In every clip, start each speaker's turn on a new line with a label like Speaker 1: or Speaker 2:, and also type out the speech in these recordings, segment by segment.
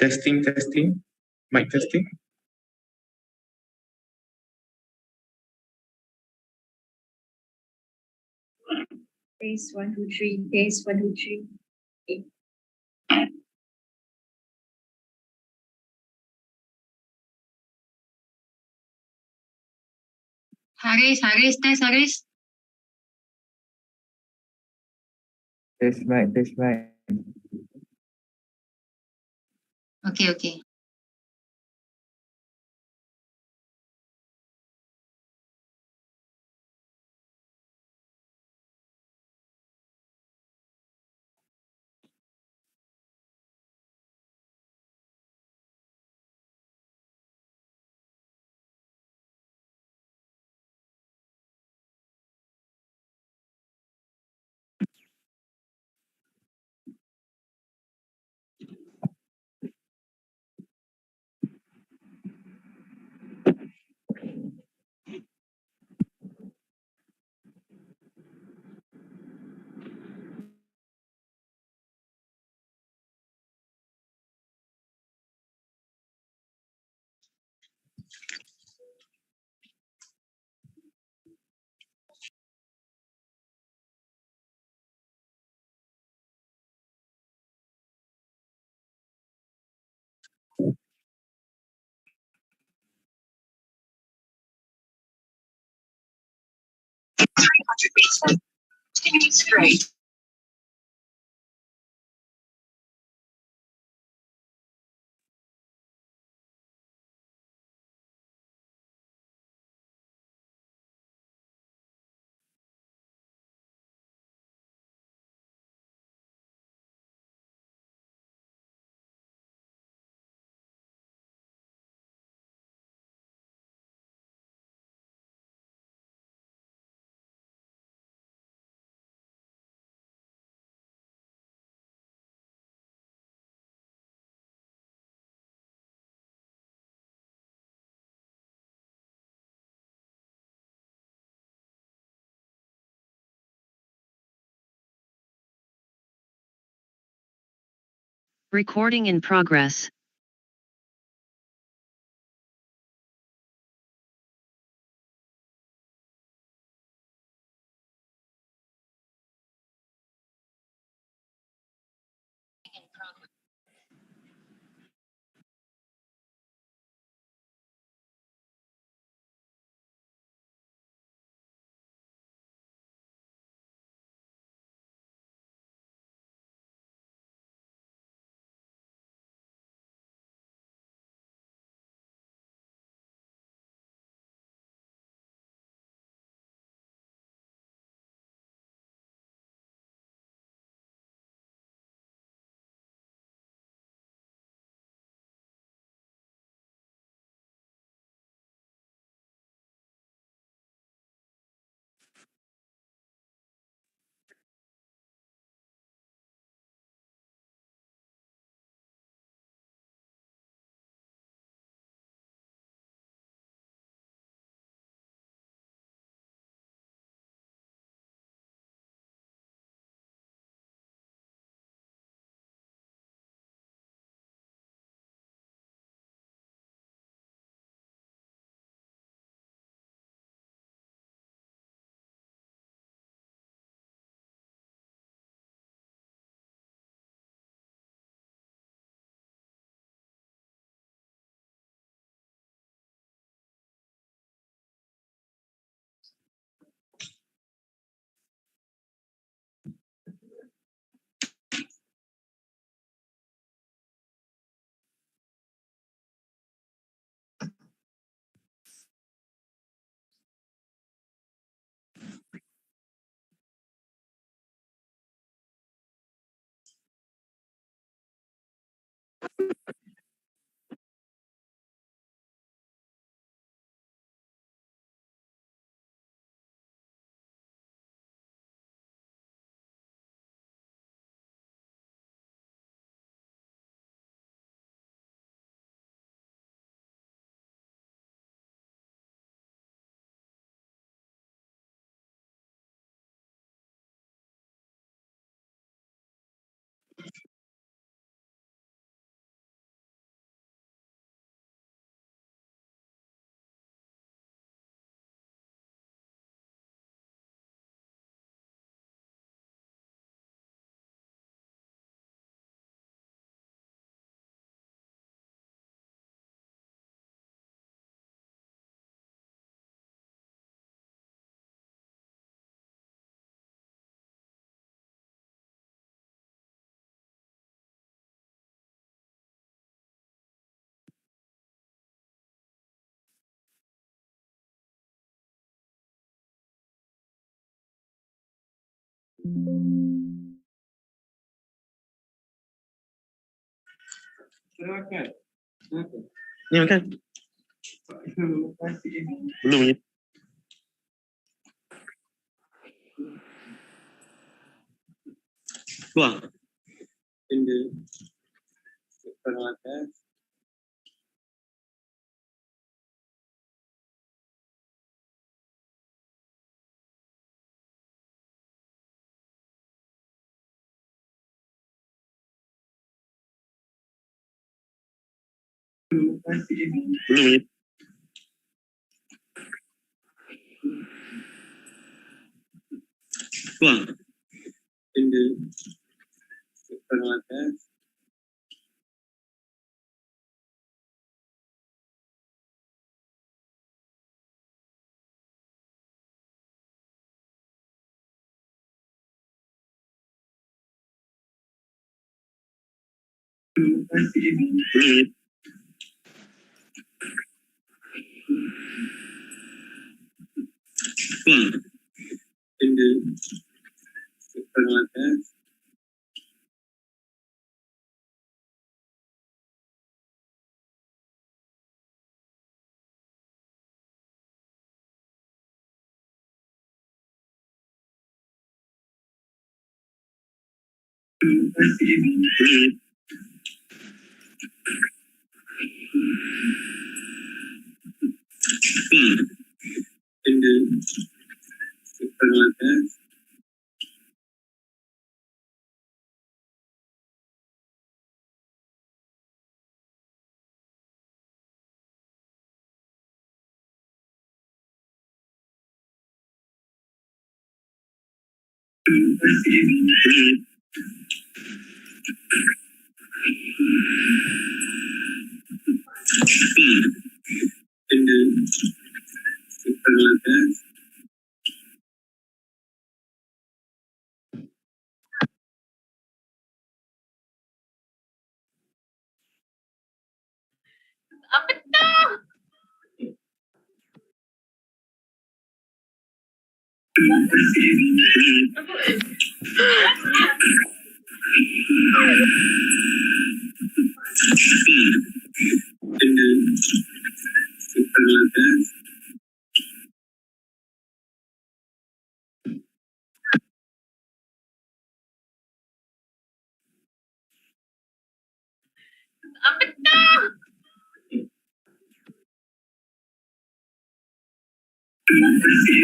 Speaker 1: Testing, testing. Mic testing.
Speaker 2: Taste 1, 2, 3. Taste 1, 2, 3. Okay.
Speaker 3: Haris, test Haris.
Speaker 4: Test mic.
Speaker 3: Okay.
Speaker 2: Continuing straight.
Speaker 5: Recording in progress.
Speaker 6: Ni makan. Belum lagi. Keluar. Benda. Sekarang atas. Belum lagi. Keluar. Benda. Sekarang atas. Belum lagi. Keluar. Benda. Sekarang atas. Belum lagi. Keluar. Benda. Sekarang atas. Belum lagi. Keluar. Benda. Sekarang atas.
Speaker 2: Apa tu?
Speaker 6: Belum lagi. Benda. Sekarang atas.
Speaker 2: Apa tu?
Speaker 6: Belum lagi.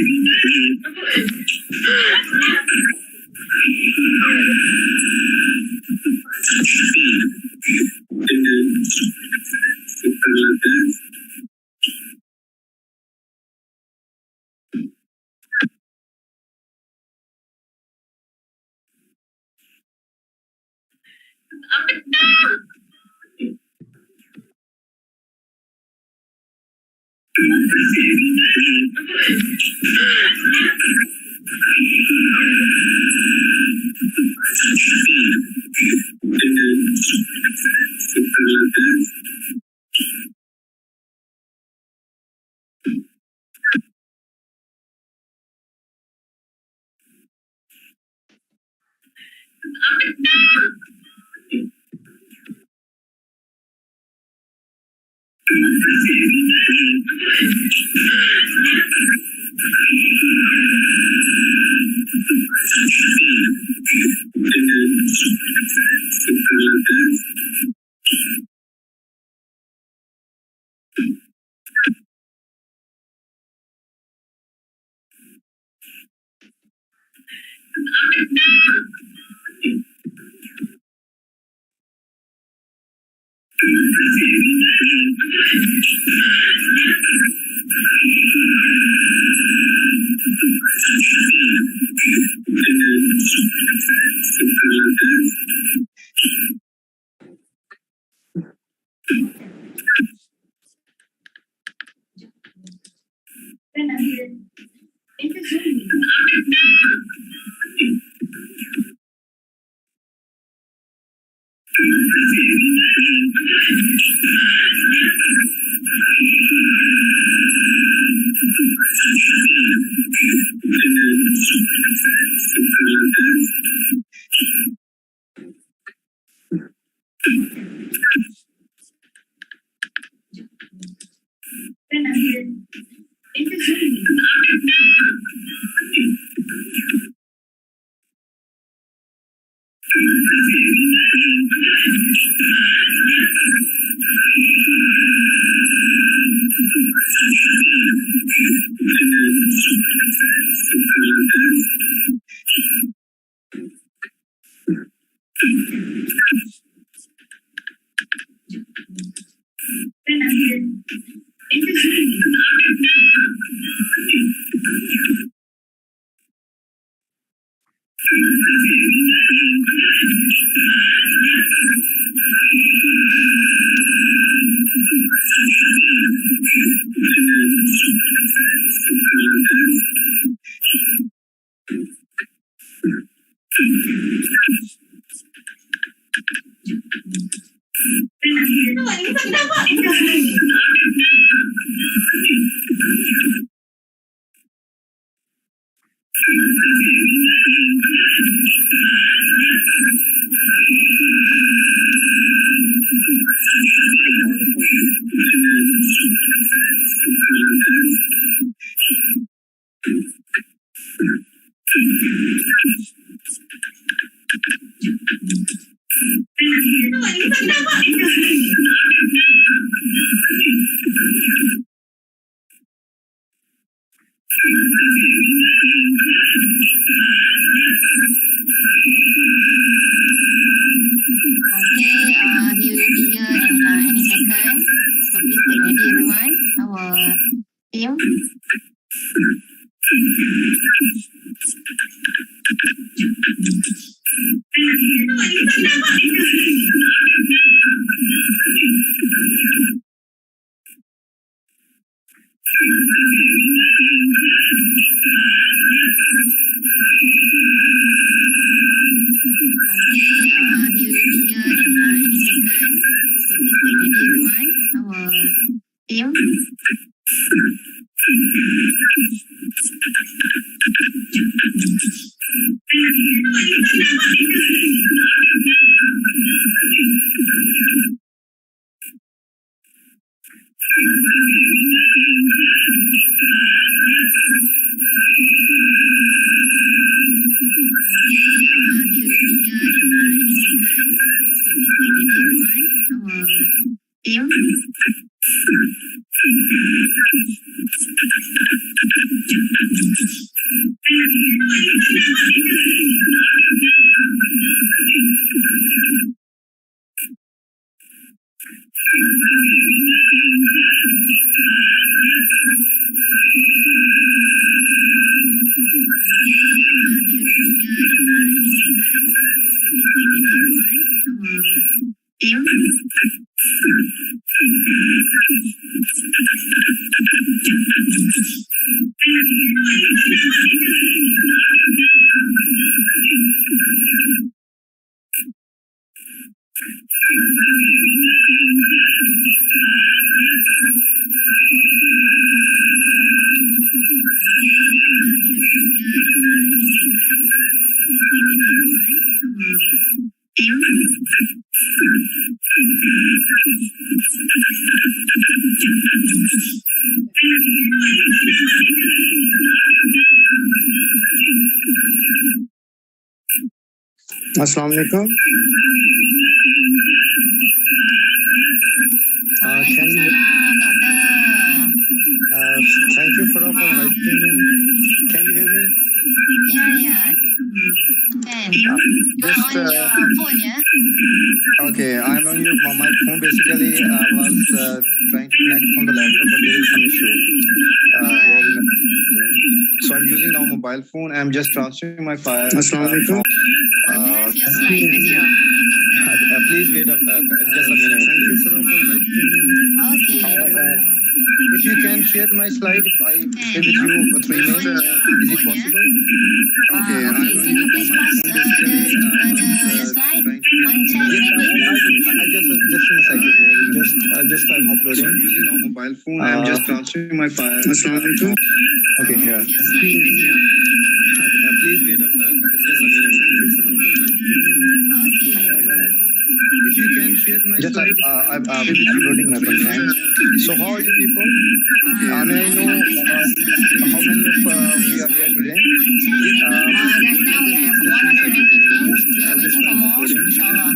Speaker 6: Benda. Sekarang atas.
Speaker 2: Apa tu?
Speaker 6: Belum lagi. Benda. Sekarang atas.
Speaker 2: Apa tu?
Speaker 6: Belum lagi. Benda. Sekarang atas. Benda. Sekarang atas.
Speaker 2: Itu Zoom.
Speaker 6: Benda. Sekarang
Speaker 3: He will be here in any second. So please get ready, everyone. Our team.
Speaker 1: Assalamu alaikum. Can you, thank you for inviting me. Can you hear me?
Speaker 3: Yeah. Can. You are on your phone, yeah?
Speaker 1: Okay, I'm on my phone. Basically, I was trying to connect from the laptop, but there is some issue. So I'm using now mobile phone. I'm just transferring my file. Assalamu alaikum.
Speaker 3: You have your slide with you.
Speaker 1: Please wait just a minute. Thank you for inviting me.
Speaker 3: Okay.
Speaker 1: If you can share my slide, if I share with you 3 minutes, is it possible? Okay,
Speaker 3: Can you please pass the slide on chat maybe?
Speaker 1: I just in a second. Just I'm uploading. So I'm using now mobile phone. I'm just transferring my file. Assalamu alaikum. Okay, yeah.
Speaker 3: Your slide with you.
Speaker 1: Please wait just a Just I'm uploading my content. So how are you people? May I know how many of we are here today?
Speaker 3: Right now we have 115. We are waiting for more, inshallah.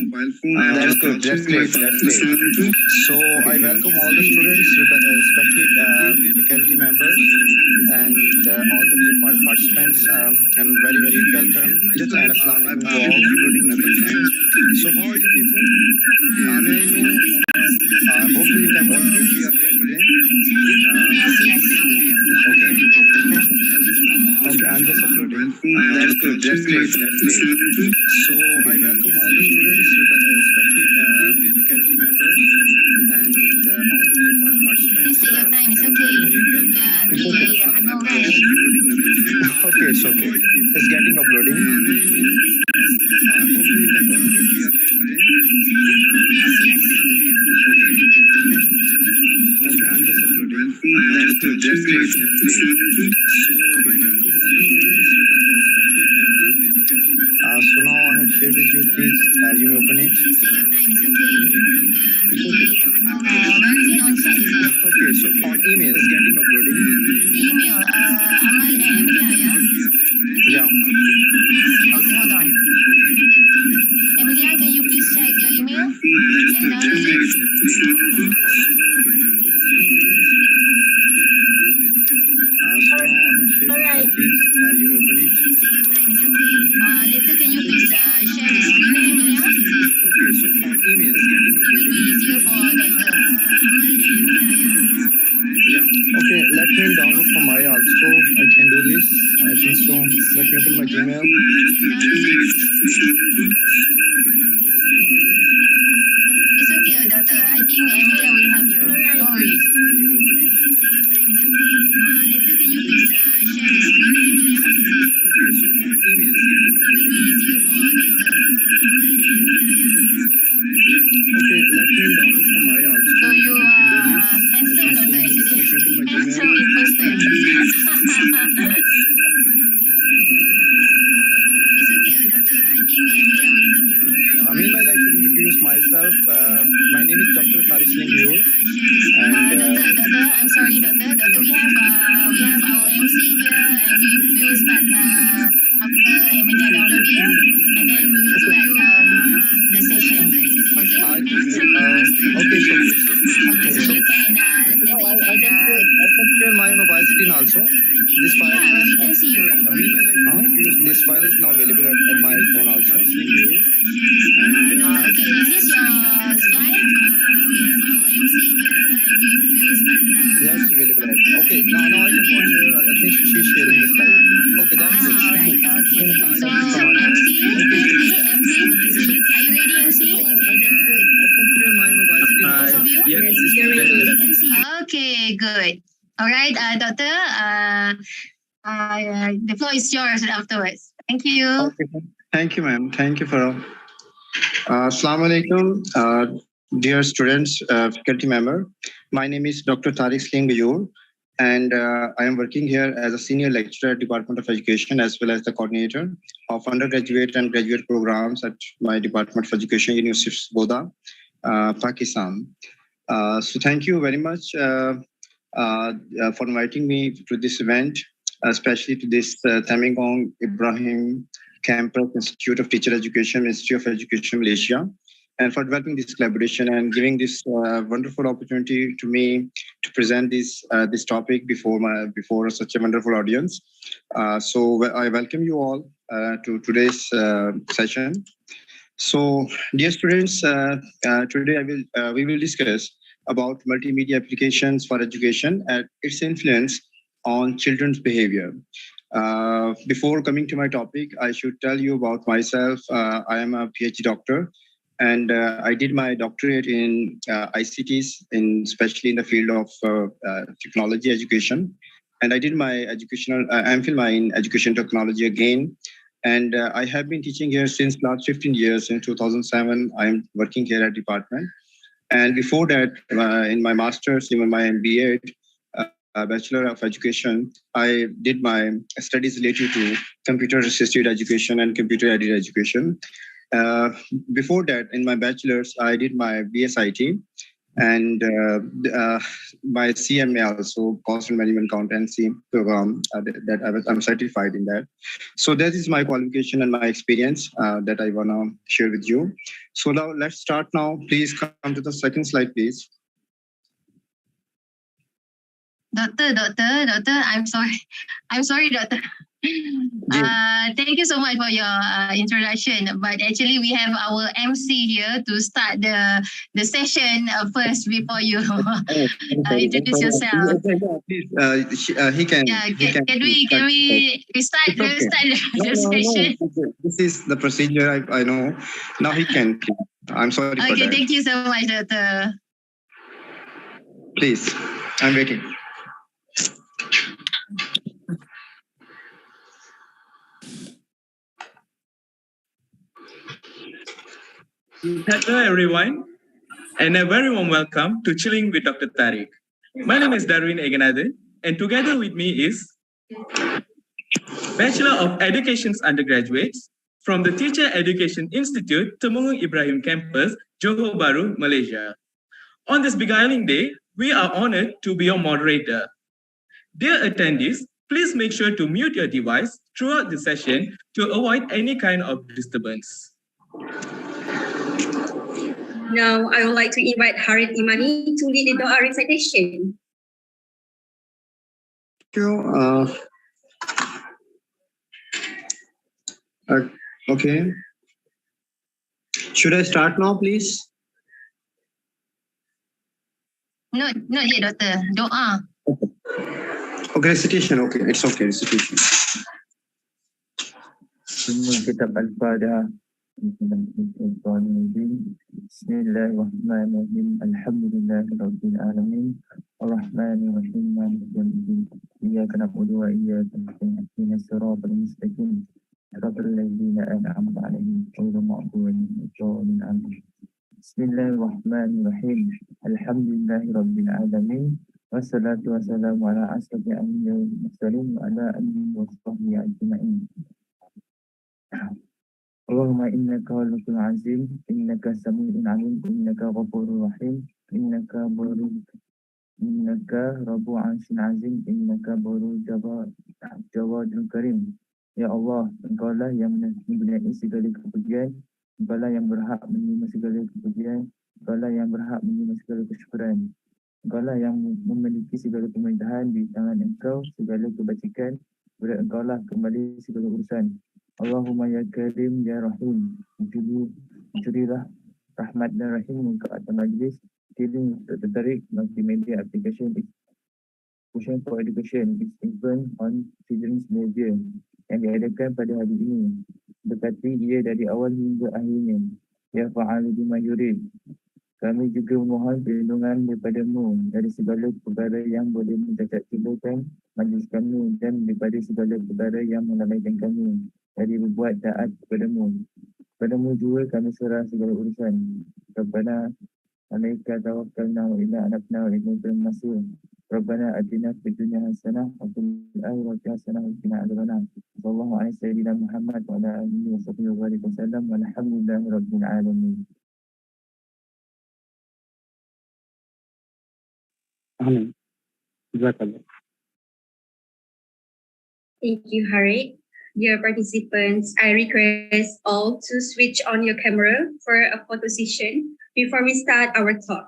Speaker 1: That's good. That's great. That's great. So I welcome all the students, respected faculty members, and all the dear participants, and very welcome. Just and assalamu alaikum to all, including my content. So how are you people? May I know? Hopefully you can watch me. We are here today.
Speaker 3: Yes.
Speaker 1: Okay.
Speaker 3: We are waiting for more.
Speaker 1: Okay, I'm just uploading. That's good. That's great. That's great. So I welcome all the students, respected faculty members, and all the dear participants.
Speaker 3: Please take your time. It's okay. We are no rush.
Speaker 1: Okay, it's okay. It's getting uploading. Hopefully you can watch me. We are here today.
Speaker 3: Yes.
Speaker 1: Okay, I'm just uploading. That's good. That's great. That's great. So I welcome all the students, respected faculty members. So now I have shared with you. Please, you may open it.
Speaker 3: Please take your time. It's okay. Where is it? On chat, is it?
Speaker 1: Okay, so on email, it's getting uploading.
Speaker 3: Email. Emilia, yeah?
Speaker 1: Yeah.
Speaker 3: Okay, hold on. Emilia, can you please check your email and download it?
Speaker 1: So now I have shared with you. Please, you may open it.
Speaker 3: Later, can you please share the screen, Emilia?
Speaker 1: Okay, so on email, it's getting
Speaker 3: It will be
Speaker 1: uploading.
Speaker 3: easier for doctor.
Speaker 1: Yeah. Okay, let me download from my also. I can do this. I think so. Let me open my Gmail.
Speaker 3: It's okay, doctor. I think Emilia will help you. No worries.
Speaker 1: You may open it.
Speaker 3: Later, can you please share the screen, Emilia?
Speaker 1: Okay, so on email, it's getting
Speaker 3: It will be easier for doctor.
Speaker 1: yeah. Okay, let me download from my also.
Speaker 3: So you
Speaker 1: I can do
Speaker 3: are
Speaker 1: this.
Speaker 3: handsome, doctor, actually.
Speaker 1: Let me open my
Speaker 3: Handsome
Speaker 1: Gmail.
Speaker 3: in person. It's okay, doctor. I think Emilia will help you. No
Speaker 1: Meanwhile, I should introduce myself. My name is Dr. Tariq,
Speaker 3: Doctor, I'm sorry, doctor, we have our MC here, and we will start after Emilia downloading, and then we will start the session. Okay?
Speaker 1: okay, so
Speaker 3: So you can later you can
Speaker 1: I can share my mobile screen also. This file,
Speaker 3: yeah, we can see you.
Speaker 1: this file is now available at my phone also. And
Speaker 3: Okay, is this your slide? We have our MC here, and we will start.
Speaker 1: yes, available at. Okay, now I can watch her. I think she's sharing the slide. Okay, that's it.
Speaker 3: Alright, okay. So MC, are you ready, MC?
Speaker 1: Share my mobile screen.
Speaker 3: Both of you?
Speaker 1: Yes,
Speaker 3: We can see you. Okay, good. All right, doctor. The floor is yours afterwards. Thank you.
Speaker 1: Okay. Thank you, ma'am. Thank you for. Assalamu alaikum, dear students, faculty member. My name is Dr. Tariq, and I am working here as a senior lecturer at Department of Education, as well as the coordinator of undergraduate and graduate programs at my Department of Education, University of Boda, Pakistan. So thank you very much for inviting me to this event, especially to this Tamingong Ibrahim Campus Institute of Teacher Education, Ministry of Education, Malaysia, and for developing this collaboration and giving this wonderful opportunity to me to present this topic before such a wonderful audience. So I welcome you all to today's session. So, dear students, today we will discuss about multimedia applications for education and its influence on children's behavior. Before coming to my topic, I should tell you about myself. I am a PhD doctor, and I did my doctorate in ICTs, especially in the field of technology education. And I did my educational MPhil in education technology again. And I have been teaching here since last 15 years. In 2007, I'm working here at department. And before that, in my master's, even my MBA, Bachelor of Education, I did my studies related to computer-assisted education and computer-aided education. uh, before that, in my bachelor's, I did my BSIT and my CMA also, Cost and Management Accountancy program, I'm certified in that. So that is my qualification and my experience that I wanna share with you. So now let's start now. Please come to the second slide, please.
Speaker 3: Doctor, I'm sorry, doctor. Thank you so much for your introduction. But actually, we have our MC here to start the session first before you introduce yourself.
Speaker 1: Please, he can.
Speaker 3: Yeah,
Speaker 1: he
Speaker 3: can we start
Speaker 1: It's okay.
Speaker 3: the session?
Speaker 1: This is the procedure. I know. Now he can. I'm sorry for
Speaker 3: Okay,
Speaker 1: that.
Speaker 3: thank you so much, doctor.
Speaker 1: Please, I'm waiting.
Speaker 7: Hello everyone, and a very warm welcome to Chilling with Dr. Tariq. My name is Darwin Eganade, and together with me is Bachelor of Education's undergraduates from the Teacher Education Institute, Temanggung Ibrahim Campus, Johor Bahru, Malaysia. On this beguiling day, we are honored to be your moderator. Dear attendees, please make sure to mute your device throughout the session to avoid any kind of disturbance.
Speaker 2: Now, I would like to invite Harith Imani to lead the Doa recitation.
Speaker 1: Okay. Should I start now, please?
Speaker 3: Not yet, doctor. Doa.
Speaker 1: Okay, recitation. Okay, it's okay, recitation.
Speaker 4: Semua kitab Al-Fatihah. Bismillahirrahmanirrahim. Alhamdulillahirabbil alamin. Arrahmanirrahim. Maliki yaumiddin. Iyyaka na'budu wa iyyaka nasta'in. Ihdinas siratal mustaqim. Siratal ladzina an'amta 'alaihim ghairil maghdubi 'alaihim waladdallin. Bismillahirrahmanirrahim. Alhamdulillahirabbil alamin. Wassalatu wassalamu ala asyrafil anbiya'i wal mursalin wa ala alihi wa sahbihi ajma'in. Allahumma innaka halikul azim, innaka sami'un alim, innaka ghafurur rahim, innaka rabu arsyil azim, innaka jawadul karim. Ya Allah, Engkaulah yang mempunyai segala kepujian, Engkaulah yang berhak menerima segala kepujian, Engkaulah yang berhak menerima segala kesyukuran. Engkaulah yang memiliki segala pemerintahan, di tangan Engkau segala kebajikan, kepada Engkaulah kembali segala urusan. Allahumma ya Karim ya Rahim, mencurilah rahmat dan rahim ke atas majlis Chillin Dr. Tariq multimedia application for education is influence on children's behavior yang diadakan pada hari ini. Berkati ia dari awal hingga akhirnya. Ya fa'alu bima yurid. Kami juga memohon perlindungan daripada-Mu dari segala perkara yang boleh mencacat celakan majlis kami dan daripada segala perkara yang melalaikan kami dari berbuat taat kepada-Mu. Kepada-Mu juga kami serah segala urusan. Rabbana alaika tawakkalna wa ila anabna wa ilaikal masir. Rabbana atina fid dunya hasanah wa fil akhirati hasanah wa qina adzabannar. Sallallahu alaihi sayyidina Muhammad wa ala alihi wa sahbihi wa barik wasallam walhamdulillahi rabbil alamin.
Speaker 1: Amen.
Speaker 2: Thank you, Harith. Dear participants, I request all to switch on your camera for a photo session before we start our talk.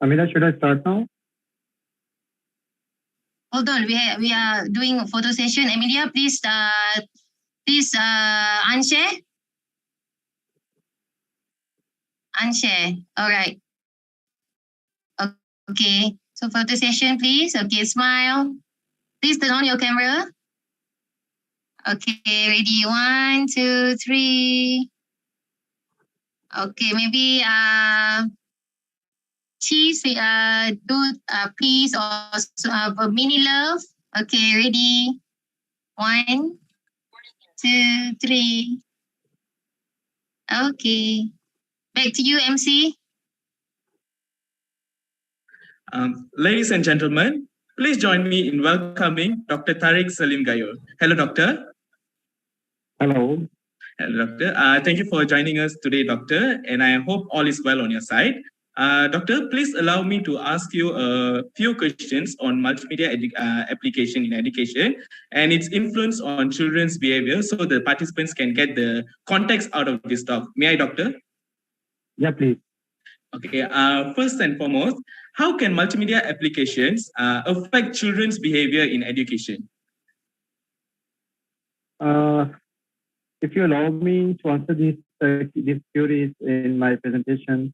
Speaker 1: Amira, should I start now?
Speaker 3: Hold on, we are doing a photo session. Emilia, please unshare. Unshare. All right. Okay. So photo session, please. Okay, smile. Please turn on your camera. Okay, ready? 1, 2, 3. Okay, maybe cheese, do please, or mini love. Okay, ready? 1, 2, 3. Okay. Back to you, MC.
Speaker 7: Ladies and gentlemen, please join me in welcoming Dr. Tariq Salim Gayor. Hello, Doctor.
Speaker 8: Hello.
Speaker 7: Hello, Doctor. Thank you for joining us today, Doctor, and I hope all is well on your side. Doctor, please allow me to ask you a few questions on multimedia application in education and its influence on children's behavior so the participants can get the context out of this talk. May I, Doctor?
Speaker 8: Yeah, please.
Speaker 7: Okay, first and foremost, how can multimedia applications affect children's behavior in education?
Speaker 8: If you allow me to answer these theories in my presentation,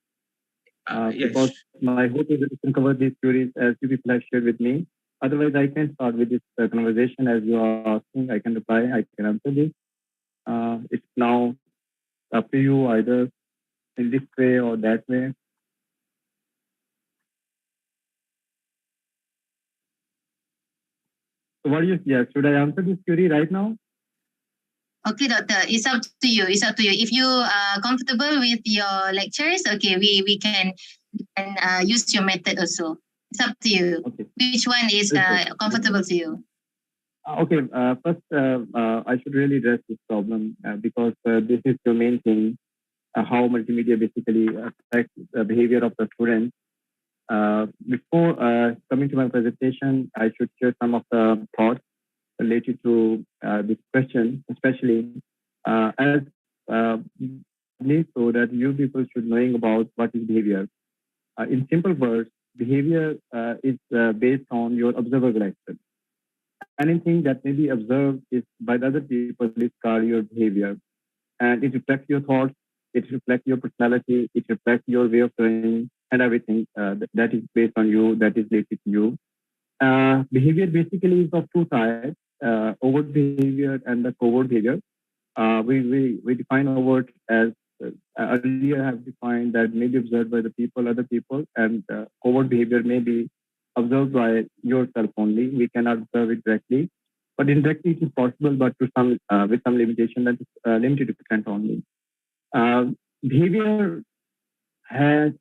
Speaker 7: Yes.
Speaker 8: because my hope is that you can cover these theories as you people have shared with me. Otherwise, I can start with this conversation as you are asking. I can reply, I can answer this. It's now up to you either in this way or that way. So what do you suggest? Should I answer this theory right now?
Speaker 3: Okay, Doctor, it's up to you. It's up to you. If you are comfortable with your lectures, okay, we can use your method also. It's up to you.
Speaker 8: Okay.
Speaker 3: Which one is comfortable to you?
Speaker 8: Okay, first, I should really address this problem because this is the main thing, how multimedia basically affects the behavior of the students. Before coming to my presentation, I should share some of the thoughts related to this question, especially as so that you people should knowing about what is behavior. In simple words, behavior is based on your observable action. Anything that may be observed is by the other people is called your behavior, and it reflects your thoughts, it reflects your personality, it reflects your way of doing, and everything that is based on you, that is related to you. Behavior basically is of two types, overt behavior and the covert behavior. We define overt as earlier have defined that may be observed by the people, other people, and covert behavior may be observed by yourself only. We cannot observe it directly, but indirectly it is possible, but to some with some limitation that is limited extent only. Behavior has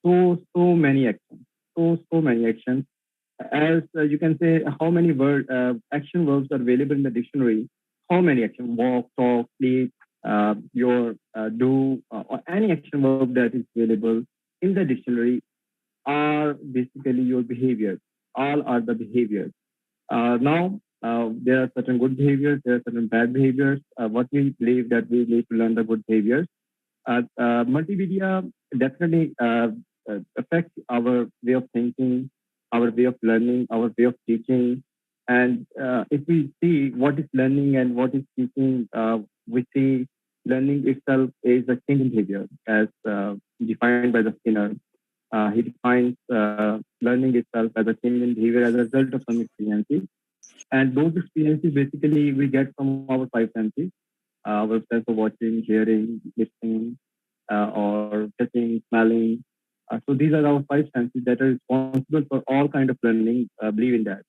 Speaker 8: so many actions, so many actions. As you can say, how many action verbs are available in the dictionary? How many action? Walk, talk, sleep, your do, or any action verb that is available in the dictionary are basically your behaviors. All are the behaviors. Now, there are certain good behaviors, there are certain bad behaviors. What we believe that we need to learn the good behaviors. Multimedia definitely affects our way of thinking, our way of learning, our way of teaching. And if we see what is learning and what is teaching, we see learning itself is a change in behavior as defined by the Skinner. He defines learning itself as a change in behavior as a result of some experiences. And those experiences basically we get from our five senses, our sense of watching, hearing, listening, or touching, smelling. So these are our five senses that are responsible for all kind of learning, believe in that.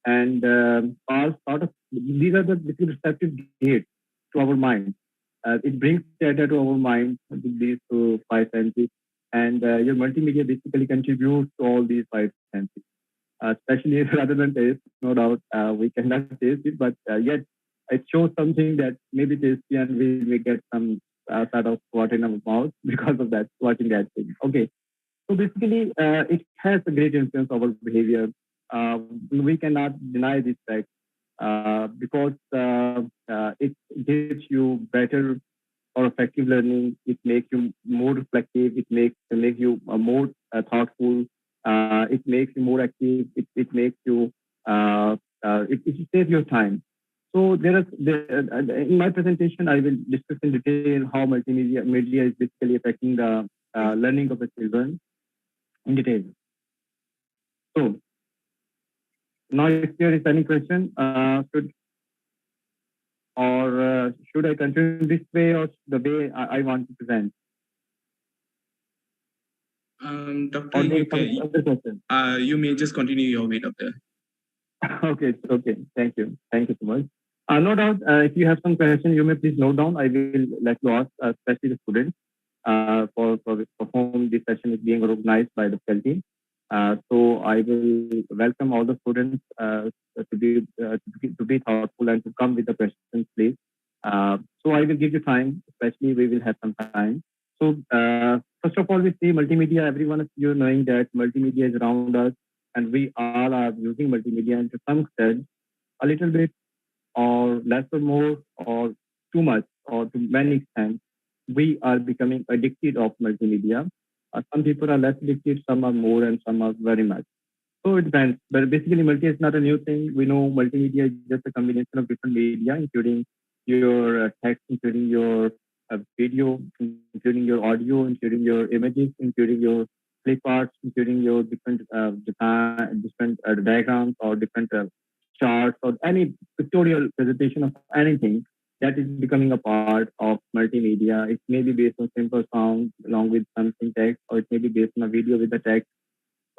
Speaker 8: And all sort of, these are the receptive gates to our mind. It brings data to our mind, these two five senses. And your multimedia basically contributes to all these five senses. Especially rather than taste, no doubt, we cannot taste it, but yet it shows something that maybe tasty and we may get some sort of water in our mouth because of that, watching that thing. Okay, so basically it has a great influence on our behavior. We cannot deny this fact because it gives you better or effective learning. It makes you more reflective. It makes you more thoughtful. It makes you more active. It makes you it saves your time. So in my presentation, I will discuss in detail how media is basically affecting the learning of the children in detail. So now, if there is any question, should I continue this way or the way I want to present?
Speaker 7: Doctor,
Speaker 8: Or there is some other question?
Speaker 7: you may just continue your way, Doctor.
Speaker 8: Okay, okay. Thank you. Thank you so much. No doubt, if you have some question, you may please note down. I will let you ask, especially the students, for whom this session is being organized by the faculty. So I will welcome all the students to be thoughtful and to come with the questions, please. So I will give you time, especially we will have some time. So first of all, we see multimedia. Everyone of you knowing that multimedia is around us, and we all are using multimedia, and to some extent, a little bit or less or more or too much or to many extent, we are becoming addicted of multimedia. Some people are less addicted, some are more, and some are very much. So it depends. But basically, multi is not a new thing. We know multimedia is just a combination of different media, including your text, including your video, including your audio, including your images, including your clip arts, including your different different diagrams or different charts or any pictorial presentation of anything that is becoming a part of multimedia. It may be based on simple sound along with something text, or it may be based on a video with the text.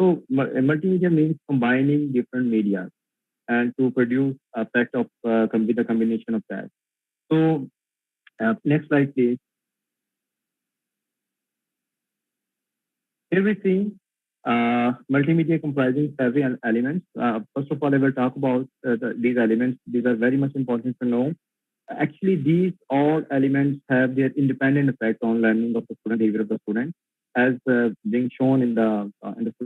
Speaker 8: So multimedia means combining different media and to produce a effect of with a combination of that. So next slide, please. Here we see multimedia comprising several elements. First of all, I will talk about these elements. These are very much important to know. Actually, these all elements have their independent effect on learning of the student, behavior of the student. As being shown in the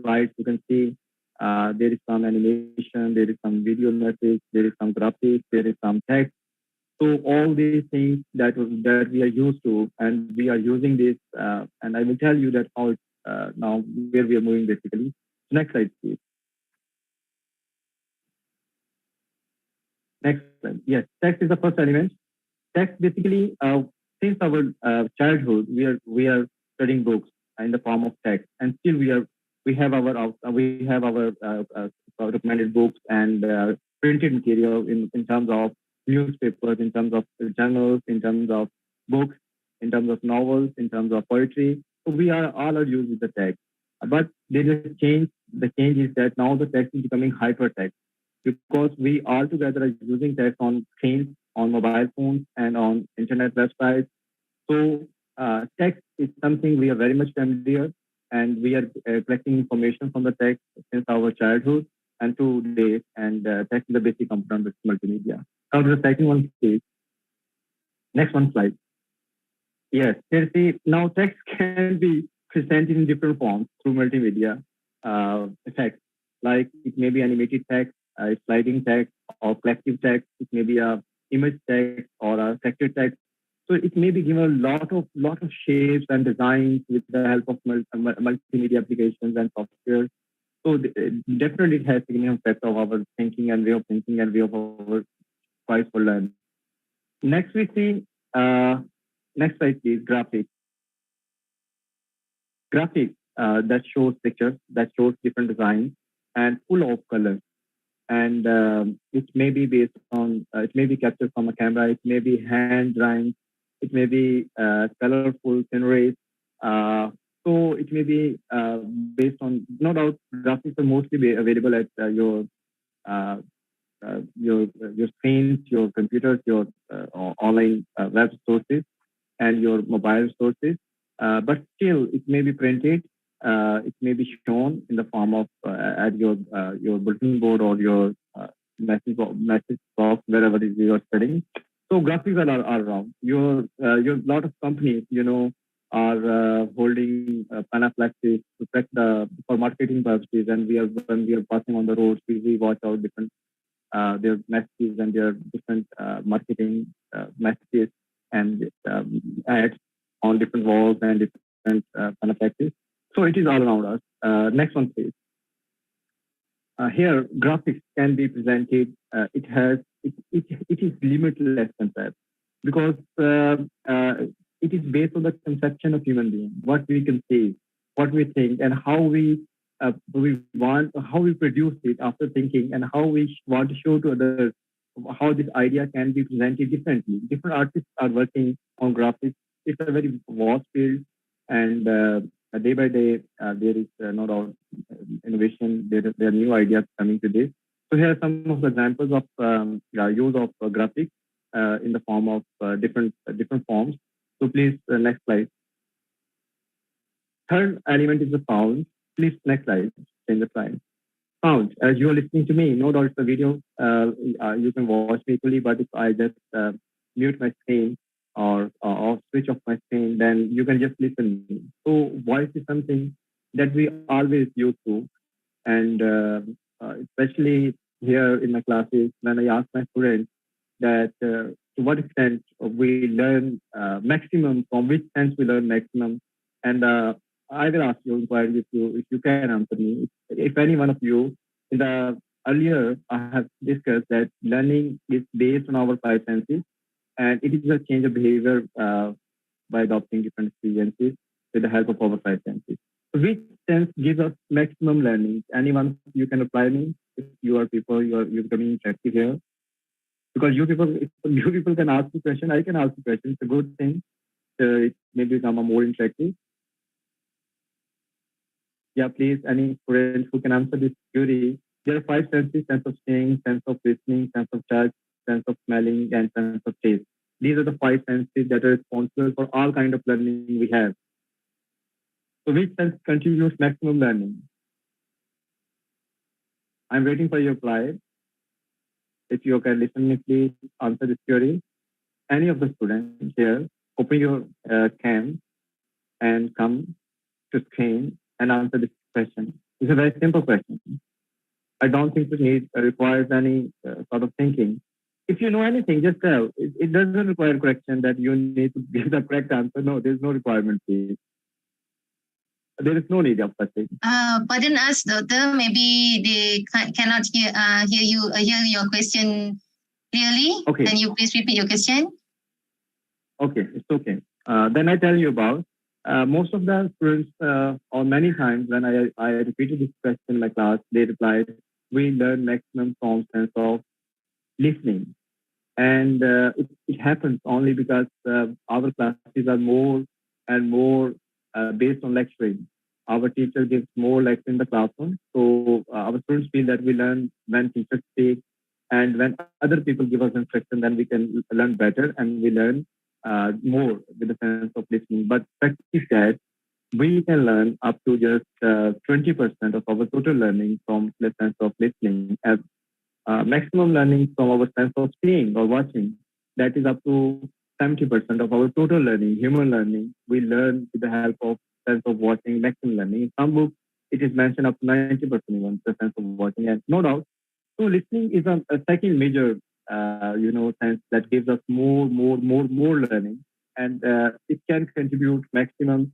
Speaker 8: slides, you can see there is some animation, there is some video message, there is some graphics, there is some text. So all these things that we are used to, and we are using this, and I will tell you that how now where we are moving basically. Next slide, please. Next slide. Yes, text is the first element. Text basically, since our childhood, we are studying books in the form of text, and still we have our recommended books and printed material in terms of newspapers, in terms of journals, in terms of books, in terms of novels, in terms of poetry. So we are all are used with the text. But there is a change. The change is that now the text is becoming hypertext because we all together are using text on screens, on mobile phones, and on internet websites. So text is something we are very much familiar, and we are collecting information from the text since our childhood and to today. And text is the basic component of multimedia. Now to the second one, please. Next one slide. Yes, now text can be presented in different forms through multimedia effects. Like it may be animated text, sliding text, or collective text. It may be a image text or a textured text. So it may be given a lot of shapes and designs with the help of multimedia applications and software. So definitely it has significant effect of our thinking and way of thinking and way of our choice for learning. Next we see, next slide please, graphics. Graphics that shows pictures, that shows different designs and full of colors. And it may be based on, it may be captured from a camera, it may be hand drawing, it may be colorful sceneries. So it may be based on, no doubt, graphics are mostly available at your screens, your computers, your online web sources, and your mobile sources. But still, it may be printed. It may be shown in the form of at your bulletin board or your message box, wherever it is you are studying. So graphics are around. Your lot of companies, are holding panaplexes to check for marketing purposes, and when we are passing on the roads, we watch out different their messages and their different marketing messages and ads on different walls and different panaplexes. So it is all around us. Next one, please. Here, graphics can be presented. It is limitless concept because it is based on the conception of human being, what we can see, what we think, and how we produce it after thinking, and how we want to show to others how this idea can be presented differently. Different artists are working on graphics. It's a very vast field, and day by day, there is no doubt innovation. There are new ideas coming to this. So here are some of the examples of use of graphics in the form of different forms. So please, next slide. Third element is the sound. Please, next slide. Change the slide. Sound. As you are listening to me, no doubt it's a video. You can watch me equally, but if I just mute my screen or switch off my screen, then you can just listen to me. So voice is something that we always use to, and especially here in my classes, when I ask my students that to what extent we learn maximum, from which sense we learn maximum, and I will ask you, inquiry, if you can answer me. If any one of you, in the earlier, I have discussed that learning is based on our five senses, and it is a change of behavior by adopting different experiences with the help of our five senses. So which sense gives us maximum learning? Anyone, you can reply me if you are people, you're becoming interactive here. Because you people can ask the question, I can ask the question. It's a good thing. It may become a more interactive. Yeah, please, any students who can answer this query. There are five senses: sense of seeing, sense of listening, sense of touch, sense of smelling, and sense of taste. These are the five senses that are responsible for all kind of learning we have. So which sense contributes maximum learning? I'm waiting for your reply. If you can listen me, please answer this query. Any of the students here, open your cam and come to screen and answer this question. It's a very simple question. I don't think it requires any sort of thinking. If you know anything, just tell. It doesn't require correction that you need to give the correct answer. No, there's no requirement, please. There is no need of such thing.
Speaker 3: Pardon us, doctor. Maybe they cannot hear your question clearly.
Speaker 8: Okay.
Speaker 3: Can you please repeat your question?
Speaker 8: Okay, it's okay. Then I tell you about most of the students, or many times when I repeated this question in my class, they replied, we learn maximum from sense of listening. And it happens only because our classes are more and more based on lecturing. Our teacher gives more lecture in the classroom. So our students feel that we learn when teachers speak, and when other people give us instruction, then we can learn better and we learn more with the sense of listening. But fact is that we can learn up to just 20% of our total learning from the sense of listening, as maximum learning from our sense of seeing or watching. That is up to 70% of our total learning, human learning. We learn with the help of sense of watching, maximum learning. In some books, it is mentioned up to 90% even, the sense of watching. And no doubt, so listening is a second major, sense that gives us more learning, and it can contribute maximum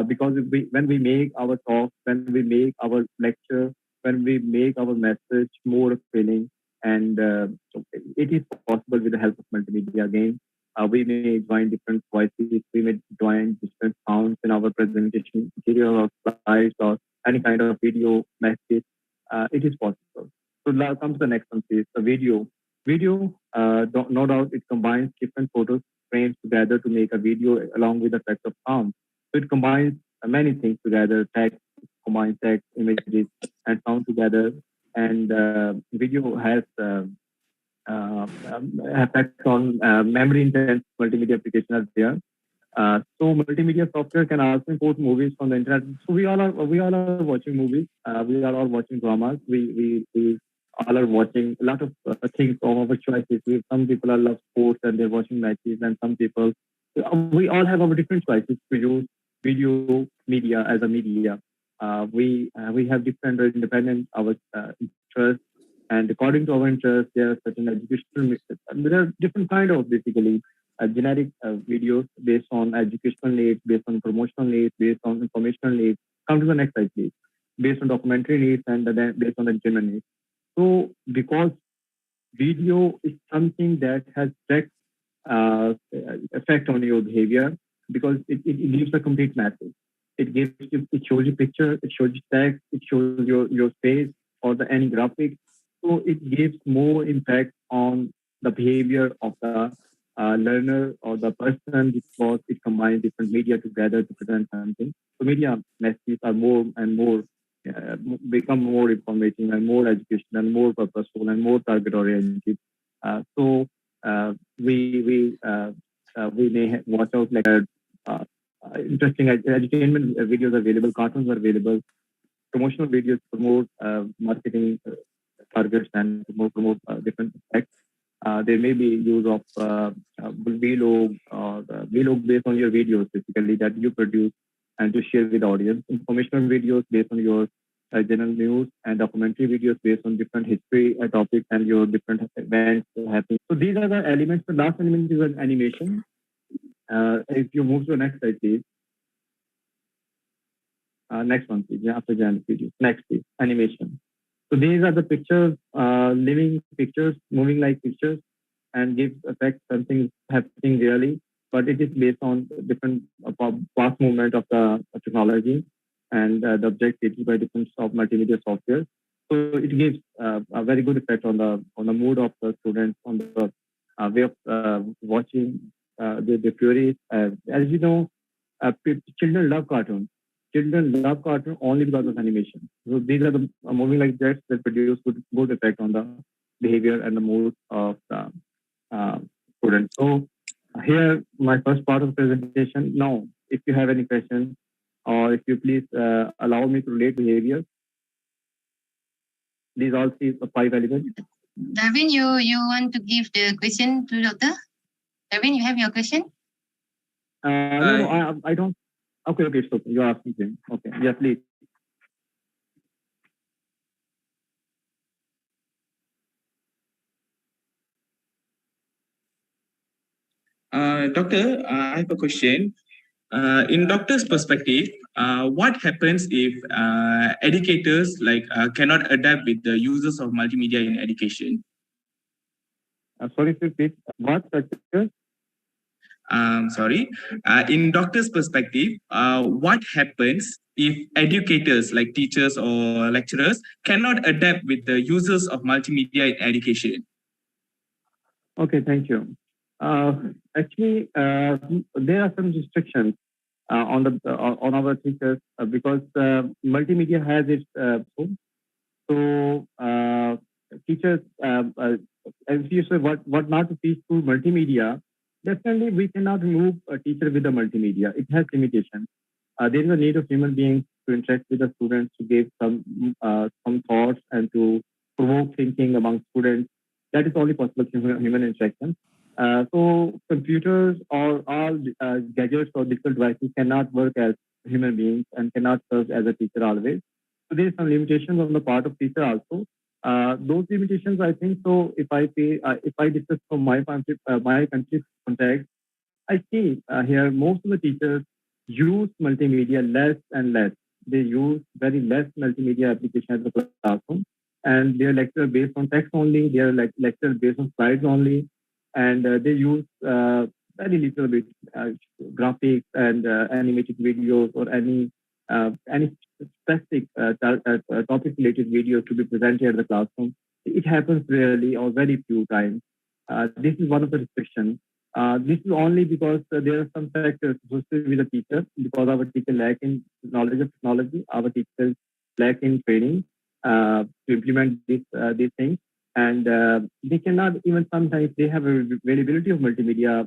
Speaker 8: because when we make our talk, when we make our lecture, when we make our message more appealing, and so it is possible with the help of multimedia. Again, we may join different voices, we may join different sounds in our presentation material or slides or any kind of video message. It is possible. So now comes the next one, please. The video. Video, no doubt, it combines different photos frames together to make a video along with the effect of sound. So it combines many things together: text, combines text, images, and sound together. And video has effects on memory intense multimedia applications are there. So multimedia software can also import movies from the internet. So we all are watching movies. We are all watching dramas. We all are watching a lot of things of our choices. Some people are love sports and they're watching matches, and some people, we all have our different choices to use video media as a media. We have different independent our interests, and according to our interests, there are certain educational. There are different kind of basically generic videos based on educational needs, based on promotional needs, based on informational needs. Come to the next slide, please. Based on documentary needs and then based on the entertainment needs. So because video is something that has direct effect on your behavior, because it gives a complete message. It shows you picture, it shows you text, it shows your face or any graphic. So it gives more impact on the behavior of the learner or the person, because it combines different media together to present something. So media messages are more and more become more informative and more educational and more purposeful and more target oriented. So we may watch out like interesting entertainment videos available, cartoons are available, promotional videos promote marketing targets and promote different aspects. There may be use of vlog or vlog based on your videos basically that you produce and to share with the audience. Informational videos based on your general news and documentary videos based on different history topics and your different events happening. So these are the elements. The last element is an animation. If you move to the next slide, please. Next one, please. Yeah, after Jan video. Next, please. Animation. So these are the pictures, living pictures, moving like pictures, and give effect something happening really. But it is based on different past movement of the technology and the object created by different multimedia software. So it gives a very good effect on the mood of the students, on the way of watching the theories. As you know, children love cartoons. Children love cartoon only because of animation. So these are the moving like jets that produce good effect on the behavior and the mood of the students. So here, my first part of the presentation. Now, if you have any questions, or if you please allow me to relate behavior. These all five elements.
Speaker 3: Darwin, you want to give the question to Doctor? Darwin, you have your question?
Speaker 8: No, I don't. Okay, so you are asking him. Okay, yeah, please.
Speaker 7: Doctor, I have a question. In doctor's perspective, what happens if educators cannot adapt with the users of multimedia in education?
Speaker 8: Sorry, repeat. What factors?
Speaker 7: Sorry. In doctor's perspective, what happens if educators like teachers or lecturers cannot adapt with the users of multimedia in education?
Speaker 8: Okay, thank you. Actually, there are some restrictions on our teachers because multimedia has its teachers, as you say, what not to teach through multimedia. Definitely, we cannot remove a teacher with the multimedia. It has limitations. There is a need of human beings to interact with the students, to give some thoughts and to provoke thinking among students. That is only possible through human interaction. So computers or all gadgets or digital devices cannot work as human beings and cannot serve as a teacher always. So there is some limitations on the part of teacher also. Those limitations, I think, so if I discuss from my country's context, I see here most of the teachers use multimedia less and less. They use very less multimedia application as a classroom, and their lecture based on text only. Their lecture based on slides only, and they use very little bit graphics and animated videos or any specific topic-related videos to be presented at the classroom. It happens rarely or very few times. This is one of the restrictions. This is only because there are some factors associated with the teacher, because our teacher lack in knowledge of technology, our teachers lack in training to implement these things, and they cannot even sometimes they have availability of multimedia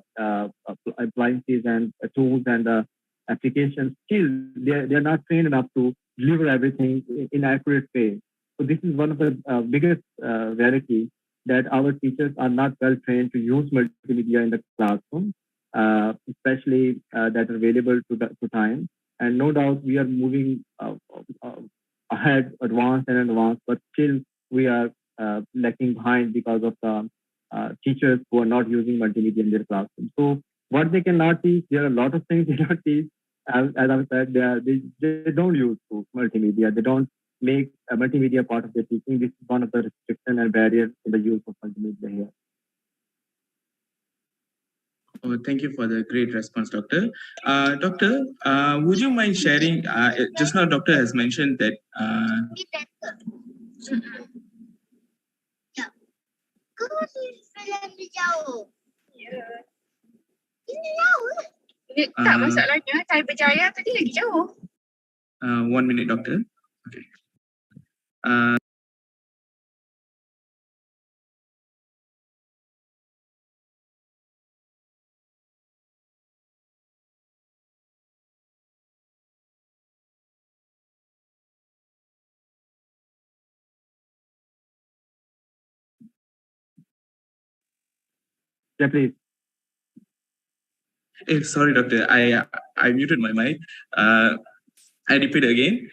Speaker 8: appliances and tools and applications. Still, they are not trained enough to deliver everything in accurate way. So this is one of the biggest reality, that our teachers are not well trained to use multimedia in the classroom, especially that are available to time. And no doubt we are moving ahead, advanced, but still we are lacking behind because of the teachers who are not using multimedia in their classroom. So what they cannot teach, there are a lot of things they cannot teach. As I said, they don't use multimedia. They don't make a multimedia part of their teaching. This is one of the restrictions and barriers to the use of multimedia here.
Speaker 7: Oh, thank you for the great response, Doctor. Doctor, would you mind sharing, just now Doctor has mentioned that
Speaker 2: Tak, masalahnya saya berjaya tadi lagi jauh.
Speaker 7: 1 minute, doctor. Okay.
Speaker 8: Yeah, please.
Speaker 7: Sorry, doctor. I muted my mic. I repeat again,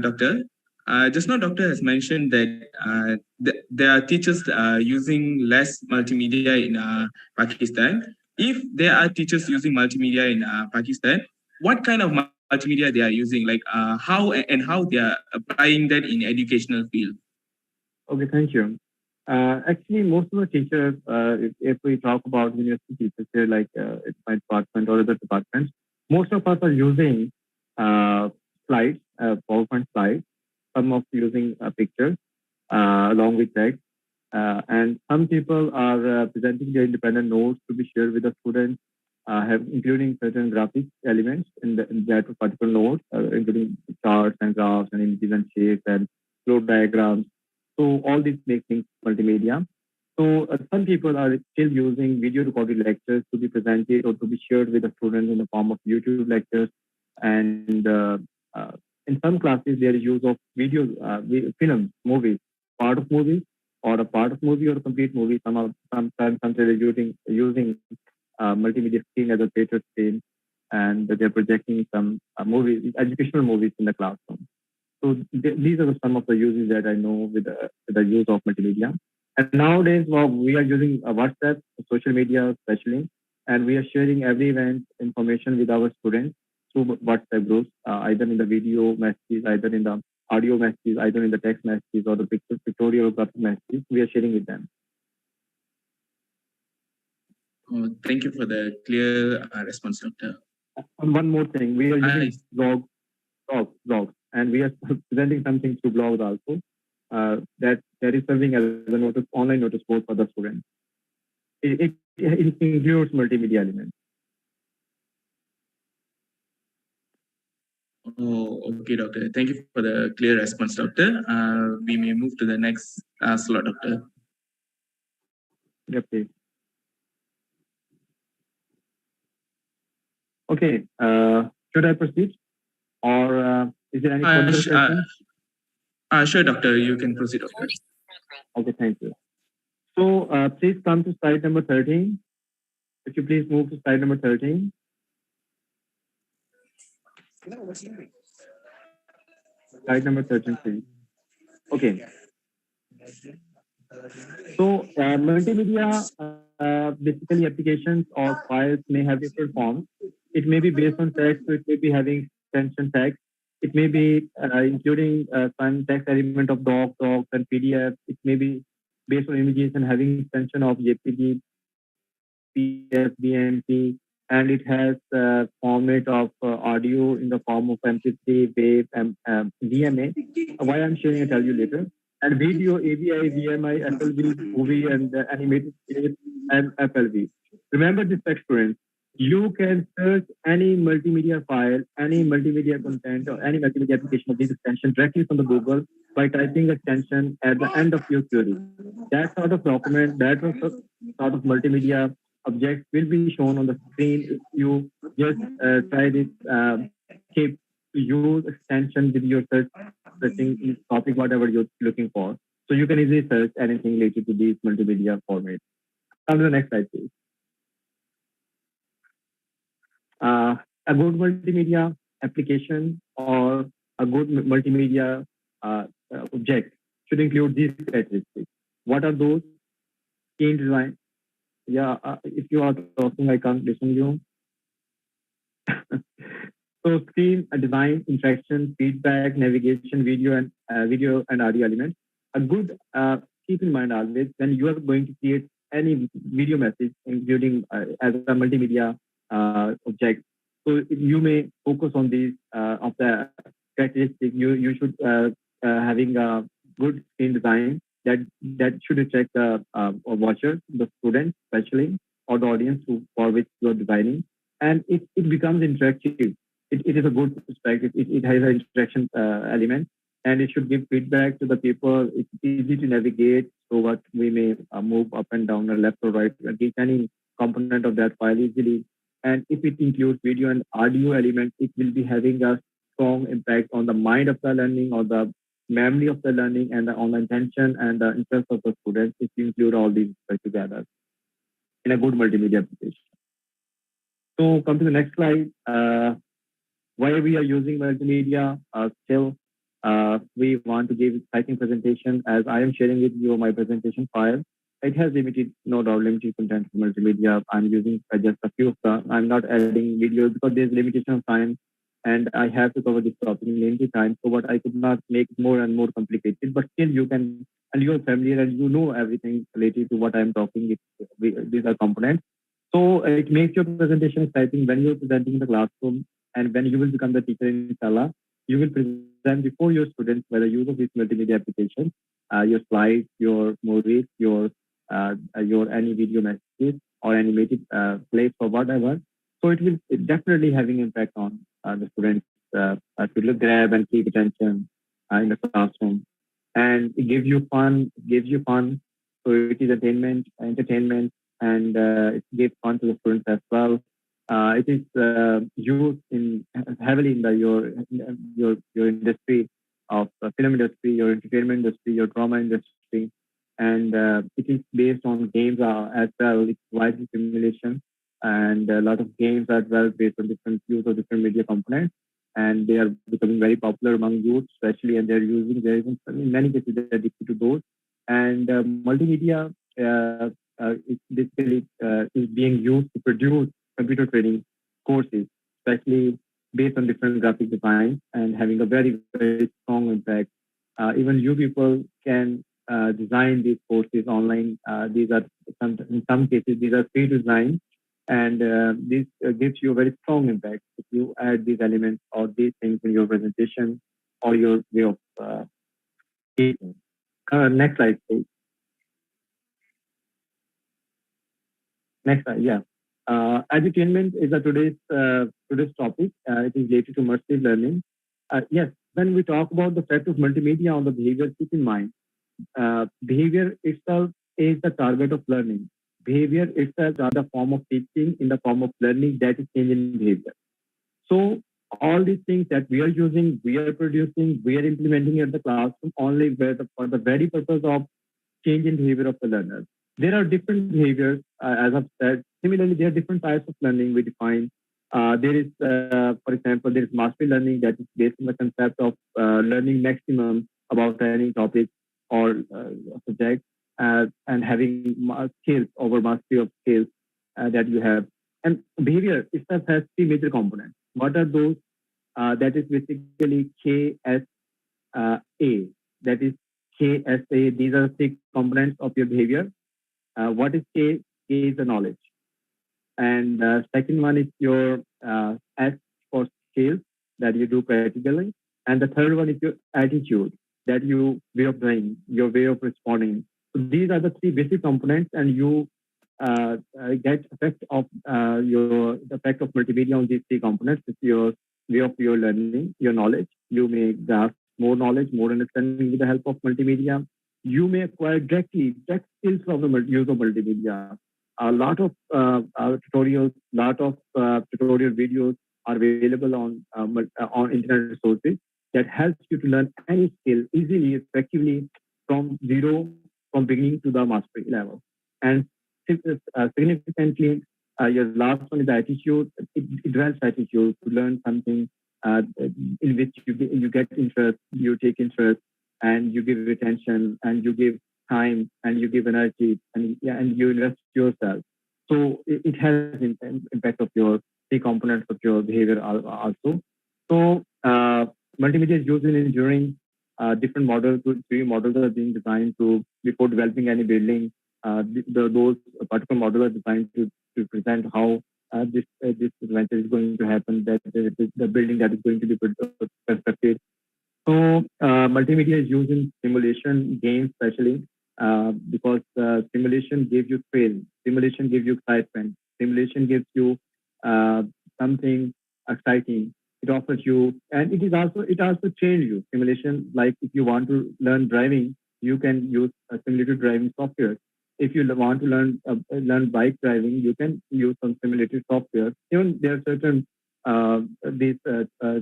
Speaker 7: doctor. Just now, doctor has mentioned that there are teachers using less multimedia in Pakistan. If there are teachers using multimedia in Pakistan, what kind of multimedia they are using? Like how they are applying that in educational field?
Speaker 8: Okay, thank you. Actually, most of the teachers, if we talk about university teachers here, like it's my department or other departments, most of us are using slides, PowerPoint slides. Some of using pictures along with text, and some people are presenting their independent notes to be shared with the students, including certain graphic elements in that particular note, including charts and graphs and images and shapes and flow diagrams. So all these make things multimedia. So some people are still using video recorded lectures to be presented or to be shared with the students in the form of YouTube lectures. And in some classes, there is use of video, films, movies, part of movies, or a part of movie or a complete movie. Sometimes they're using multimedia screen as a theater screen, and they're projecting some movies, educational movies in the classroom. So these are some of the uses that I know with the use of multimedia. And nowadays, we are using WhatsApp, social media especially, and we are sharing every event information with our students through WhatsApp groups, either in the video messages, either in the audio messages, either in the text messages or the pictorial graphic messages. We are sharing with them.
Speaker 7: Oh, thank you for the clear response, doctor.
Speaker 8: And one more thing, we are using blogs, and we are presenting something through blogs also. That is serving as a online notice board for the students. It includes multimedia elements.
Speaker 7: Oh, okay, doctor. Thank you for the clear response, doctor. We may move to the next slot, doctor.
Speaker 8: Yep, please. Okay, should I proceed? Or is there any further questions?
Speaker 7: Sure, doctor. You can proceed, doctor.
Speaker 8: Okay, thank you. So please come to slide number 13. If you please move to slide number 13. Slide number 13, please. Okay. So multimedia, basically applications or files may have different forms. It may be based on text, so it may be having extension text. It may be including some text element of docs and PDF. It may be based on images and having extension of JPG, PDF, BMP, and it has format of audio in the form of MP3, WAV, and DMA. Why I'm sharing, I'll tell you later. And video, AVI, VMI, FLV, movie, and animated clip, and FLV. Remember this experience. You can search any multimedia file, any multimedia content, or any multimedia application of this extension directly from the Google by typing extension at the end of your query. That sort of document, that sort of multimedia object will be shown on the screen if you just try this use extension with your searching topic, whatever you're looking for. So you can easily search anything related to these multimedia formats. Come to the next slide, please. A good multimedia application or a good multimedia object should include these characteristics. What are those? Screen design. Yeah, if you are talking, I can't listen to you. So screen design, interaction, feedback, navigation, video and audio elements. A good, keep in mind always when you are going to create any video message, including as a multimedia object. So you may focus on these of the characteristics. You should having a good screen design that should attract the watcher, the student especially, or the audience for which you are designing, and it becomes interactive. It is a good perspective. It has an interaction element, and it should give feedback to the people. It's easy to navigate so what we may move up and down or left or right, get any component of that file easily. And if it includes video and audio elements, it will be having a strong impact on the mind of the learning or the memory of the learning and on the intention and the interest of the students if you include all these together in a good multimedia application. So come to the next slide. Why we are using multimedia still. We want to give exciting presentation as I am sharing with you my presentation file. It has limited, no doubt, limited content for multimedia. I'm using just a few of them. I'm not adding videos because there's limitation of time and I have to cover this topic in limited time. So what I could not make more and more complicated, but still you can, and you're familiar and you know everything related to what I'm talking. These are components. So it makes your presentation exciting when you're presenting in the classroom and when you will become the teacher in Inshallah. You will present before your students by the use of this multimedia application, your slides, your movies, your any video messages or animated clips or whatever. So it will definitely having impact on the students to grab and keep attention in the classroom, and it gives you fun. So it is entertainment, and it gives fun to the students as well. It is used in heavily in your industry of film industry, your entertainment industry, your drama industry, and it is based on games as well. It's widely simulation, and a lot of games as well based on different use of different media components, and they are becoming very popular among youth, especially, and they're using. There is in many cases they're addicted to those, and multimedia is basically is being used to produce computer training courses, especially based on different graphic design and having a very, very strong impact. Even you people can design these courses online. These are in some cases these are free to design, and this gives you a very strong impact if you add these elements or these things in your presentation or your way of teaching. Next slide, please. Next slide, yeah. Edutainment is today's topic. It is related to immersive learning. Yes, when we talk about the effect of multimedia on the behavior, keep in mind, behavior itself is the target of learning. Behavior itself is the form of teaching in the form of learning that is changing behavior. So all these things that we are using, we are producing, we are implementing at the classroom only for the very purpose of changing behavior of the learners. There are different behaviors, as I've said. Similarly, there are different types of learning we define. There is, for example, there is mastery learning that is based on the concept of learning maximum about any topic or subject and having skills over mastery of skills that you have. And behavior itself has three major components. What are those? That is basically KSA. That is KSA. These are three components of your behavior. What is K? K is the knowledge. And second one is your S for skills that you do practically. And the third one is your attitude, that you way of doing, your way of responding. So these are the three basic components, and you get effect of the effect of multimedia on these three components. It's your way of your learning, your knowledge. You may grasp more knowledge, more understanding with the help of multimedia. You may acquire direct skills from the use of multimedia. A lot of tutorials, tutorial videos are available on internet resources that helps you to learn any skill easily, effectively from beginning to the mastery level. And significantly, your last one is the attitude. It develops attitude to learn something in which you get interest, you take interest, and you give attention, and you give time, and you give energy, and you invest yourself. So it has an impact of your three components of your behavior also. So multimedia is used in engineering. Different models, three models are being designed before developing any building. Those particular models are designed to present how this adventure is going to happen, that the building that is going to be constructed. So multimedia is used in simulation, games especially, because simulation gives you thrill, simulation gives you excitement, simulation gives you something exciting. It offers you, and it also changes you. Simulation, like if you want to learn driving, you can use a simulated driving software. If you want to learn bike driving, you can use some simulated software. Even there are certain these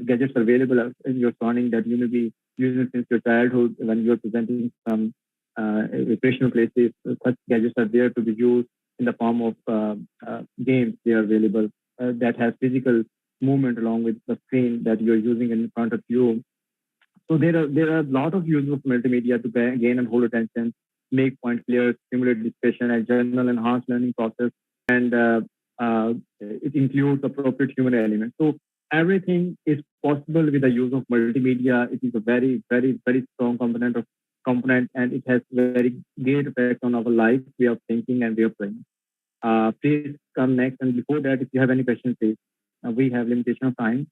Speaker 8: gadgets available in your surrounding that you may be using since your childhood when you're presenting some recreational places. Such gadgets are there to be used in the form of games. They are available that has physical movement along with the screen that you're using in front of you. So there are a lot of uses of multimedia to gain and hold attention, make point clear, stimulate discussion, and general enhanced learning process, and it includes appropriate human elements. So everything is possible with the use of multimedia. It is a very, very, very strong component, and it has very great effect on our life, way of thinking, and way of playing. Please come next. And before that, if you have any questions, please. We have limitation of time.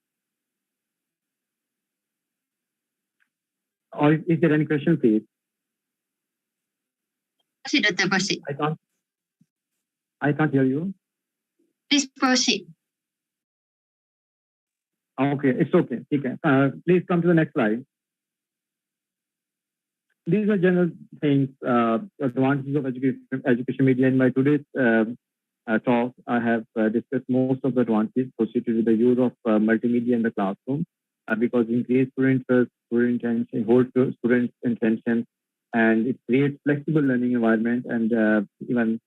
Speaker 8: Or is there any question, please?
Speaker 3: Proceed, Dr. Proceed.
Speaker 8: I can't hear you.
Speaker 3: Please proceed.
Speaker 8: Okay, it's okay. Please come to the next slide. These are general things, advantages of education media. In my today's talk, I have discussed most of the advantages associated with the use of multimedia in the classroom because it increases student interest, student attention, holds students' intention, and it creates flexible learning environment, and even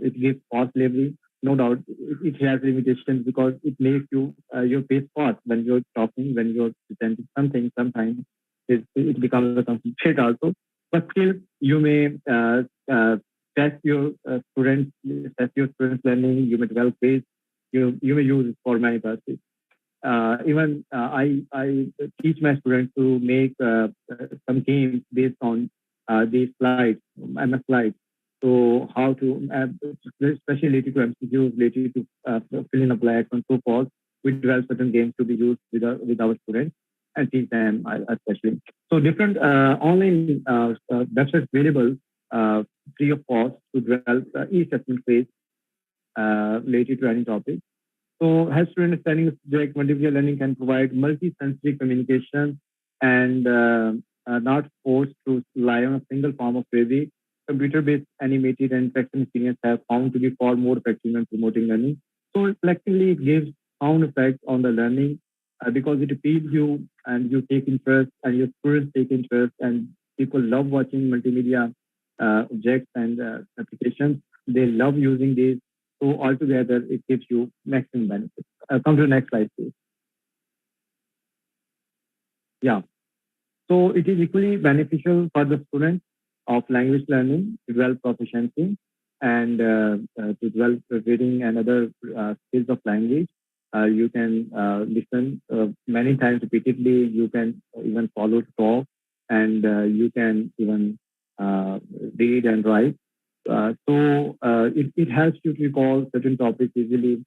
Speaker 8: it gives pause delivery. No doubt, it has limitations because it makes you your pace fast when you're talking, when you're presenting something. Sometimes it becomes a complete shit also, but still you may test your students learning. You may develop ways. You may use it for many purposes. Even I teach my students to make some games based on these slides, MS slides. So how to, especially related to MCQs, related to fill in a blank and so forth, we develop certain games to be used with our students and teach them especially. So different online websites available free of cost to develop e-assessment phase related to any topic. So help student understanding of subject, multimedia learning can provide multi-sensory communication and not forced to rely on a single form of query. Computer-based animated and interactive experience have found to be far more effective in promoting learning. So collectively, it gives sound effect on the learning because it appeals you and you take interest and your students take interest and people love watching multimedia objects and applications. They love using these. So altogether, it gives you maximum benefit. Come to the next slide, please. Yeah. So it is equally beneficial for the students of language learning to develop proficiency and to develop reading and other skills of language. You can listen many times repeatedly. You can even follow talk, and you can even read and write. So it helps you to recall certain topics easily.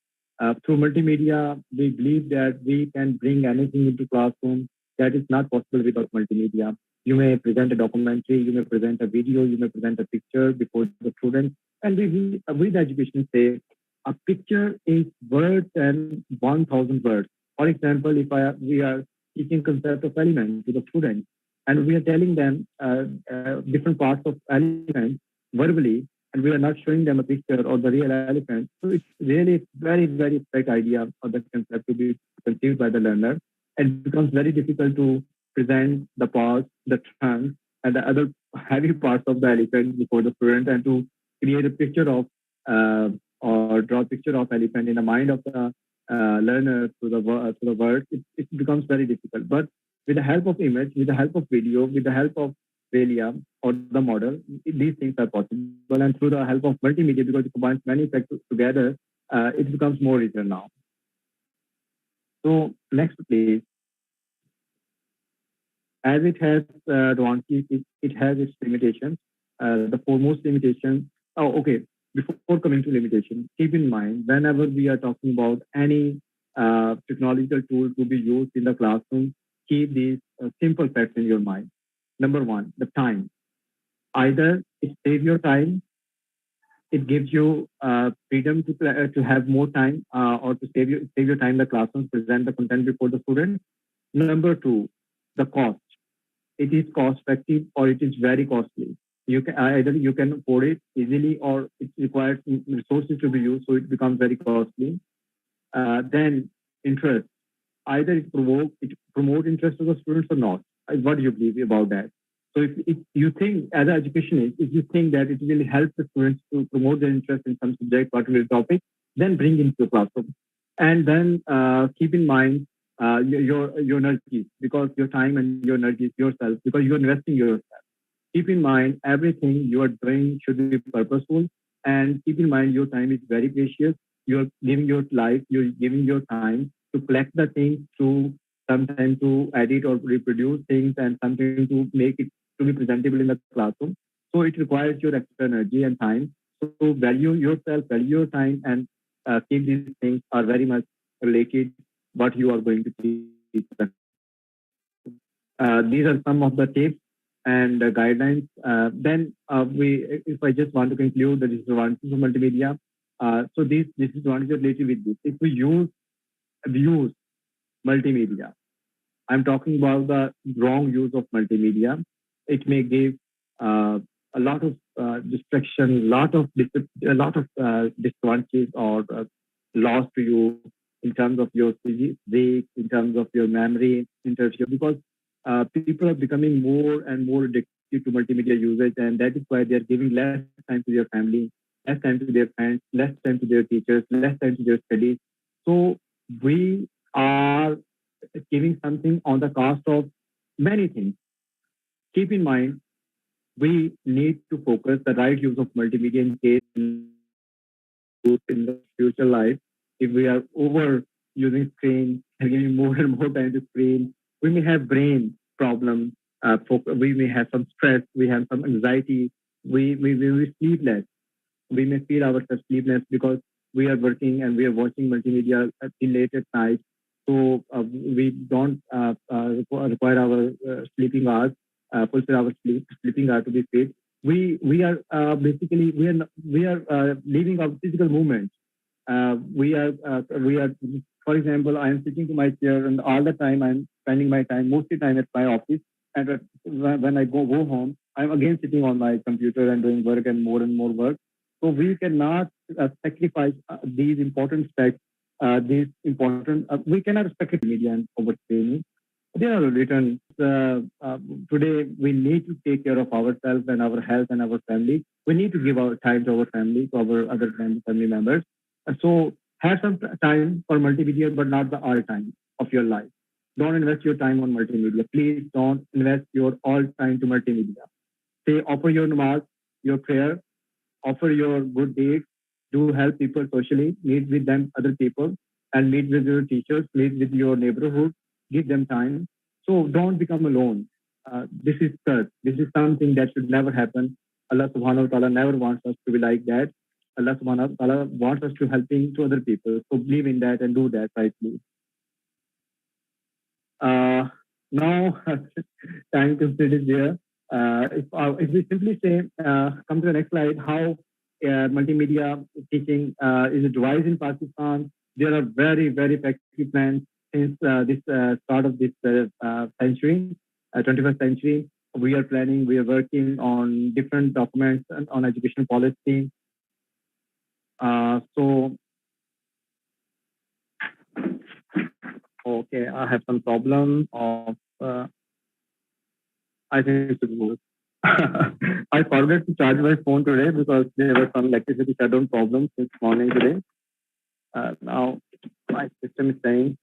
Speaker 8: Through multimedia, we believe that we can bring anything into classroom that is not possible without multimedia. You may present a documentary, you may present a video, you may present a picture before the students. And we with education say, a picture is worth than 1,000 words. For example, if we are teaching concept of element to the students, and we are telling them different parts of element verbally, and we are not showing them a picture or the real elephant. So it's really very, very perfect idea of the concept to be conceived by the learner. And it becomes very difficult to present the parts, the trunk, and the other heavy parts of the elephant before the student, and to create a picture of or draw a picture of elephant in the mind of the learner through the word. It becomes very difficult. But with the help of image, with the help of video, with the help of Velia or the model, these things are possible. And through the help of multimedia, because it combines many factors together, it becomes more easier now. So next, please. As it has advantages, it has its limitations. The foremost limitation. Oh, okay. Before coming to limitation, keep in mind whenever we are talking about any technological tool to be used in the classroom, keep these simple facts in your mind. Number one, the time. Either it saves your time, it gives you freedom to have more time, or to save your time in the classroom, present the content before the student. Number two, the cost. It is cost effective or it is very costly. You can either you can afford it easily or it requires resources to be used, so it becomes very costly. Then interest. Either it promote interest of the students or not. What do you believe about that? So if you think as an educationist, if you think that it will help the students to promote their interest in some subject, particular topic, then bring into the classroom. And then keep in mind your energies, because your time and your energies yourself, because you're investing yourself. Keep in mind everything you are doing should be purposeful, and keep in mind your time is very precious. You're giving your life, you're giving your time to collect the things, to sometimes to edit or reproduce things, and something to make it to be presentable in the classroom. So it requires your extra energy and time. So value yourself, value your time, and keep these things are very much related what you are going to teach. These are some of the tips and guidelines. If I just want to conclude the disadvantages of multimedia, so these disadvantages are related with this. If we abuse multimedia, I'm talking about the wrong use of multimedia. It may give a lot of distraction, a lot of disadvantages or loss to you in terms of your physics, in terms of your memory, because people are becoming more and more addicted to multimedia usage, and that is why they are giving less time to their family, less time to their friends, less time to their teachers, less time to their studies. So we are giving something on the cost of many things. Keep in mind, we need to focus the right use of multimedia in case in the future life. If we are over using screen and giving more and more time to screen, we may have brain problems. We may have some stress. We have some anxiety. We may be sleepless. We may feel ourselves sleepless because we are working and we are watching multimedia till late at night. So we don't require our sleeping hours, fulfill our sleeping hours to be fit. We are basically we are leaving our physical movement. We are for example, I am sitting to my chair and all the time I'm spending my time, mostly time at my office. And when I go home, I'm again sitting on my computer and doing work and more work. So we cannot sacrifice these important steps. We cannot sacrifice media and overtraining. They are written. Today, we need to take care of ourselves and our health and our family. We need to give our time to our family, to our other family members. So have some time for multimedia, but not the all time of your life. Don't invest your time on multimedia. Please don't invest your all time to multimedia. Say, offer your namaz, your prayer, offer your good deeds, do help people socially, meet with them, other people, and meet with your teachers, meet with your neighborhood, give them time. So don't become alone. This is curse. This is something that should never happen. Allah subhanahu wa ta'ala never wants us to be like that. Allah subhanahu wa ta'ala wants us to helping to other people. So believe in that and do that rightly. Now, time considered there. If we simply say, come to the next slide, how multimedia teaching is advised in Pakistan. There are very, very effective plans since this start of this century, 21st century. We are planning, we are working on different documents and on education policy. Okay, I have some problem of, I think it should move. I forgot to charge my phone today because there were some electricity shutdown problems this morning today. Now my system is saying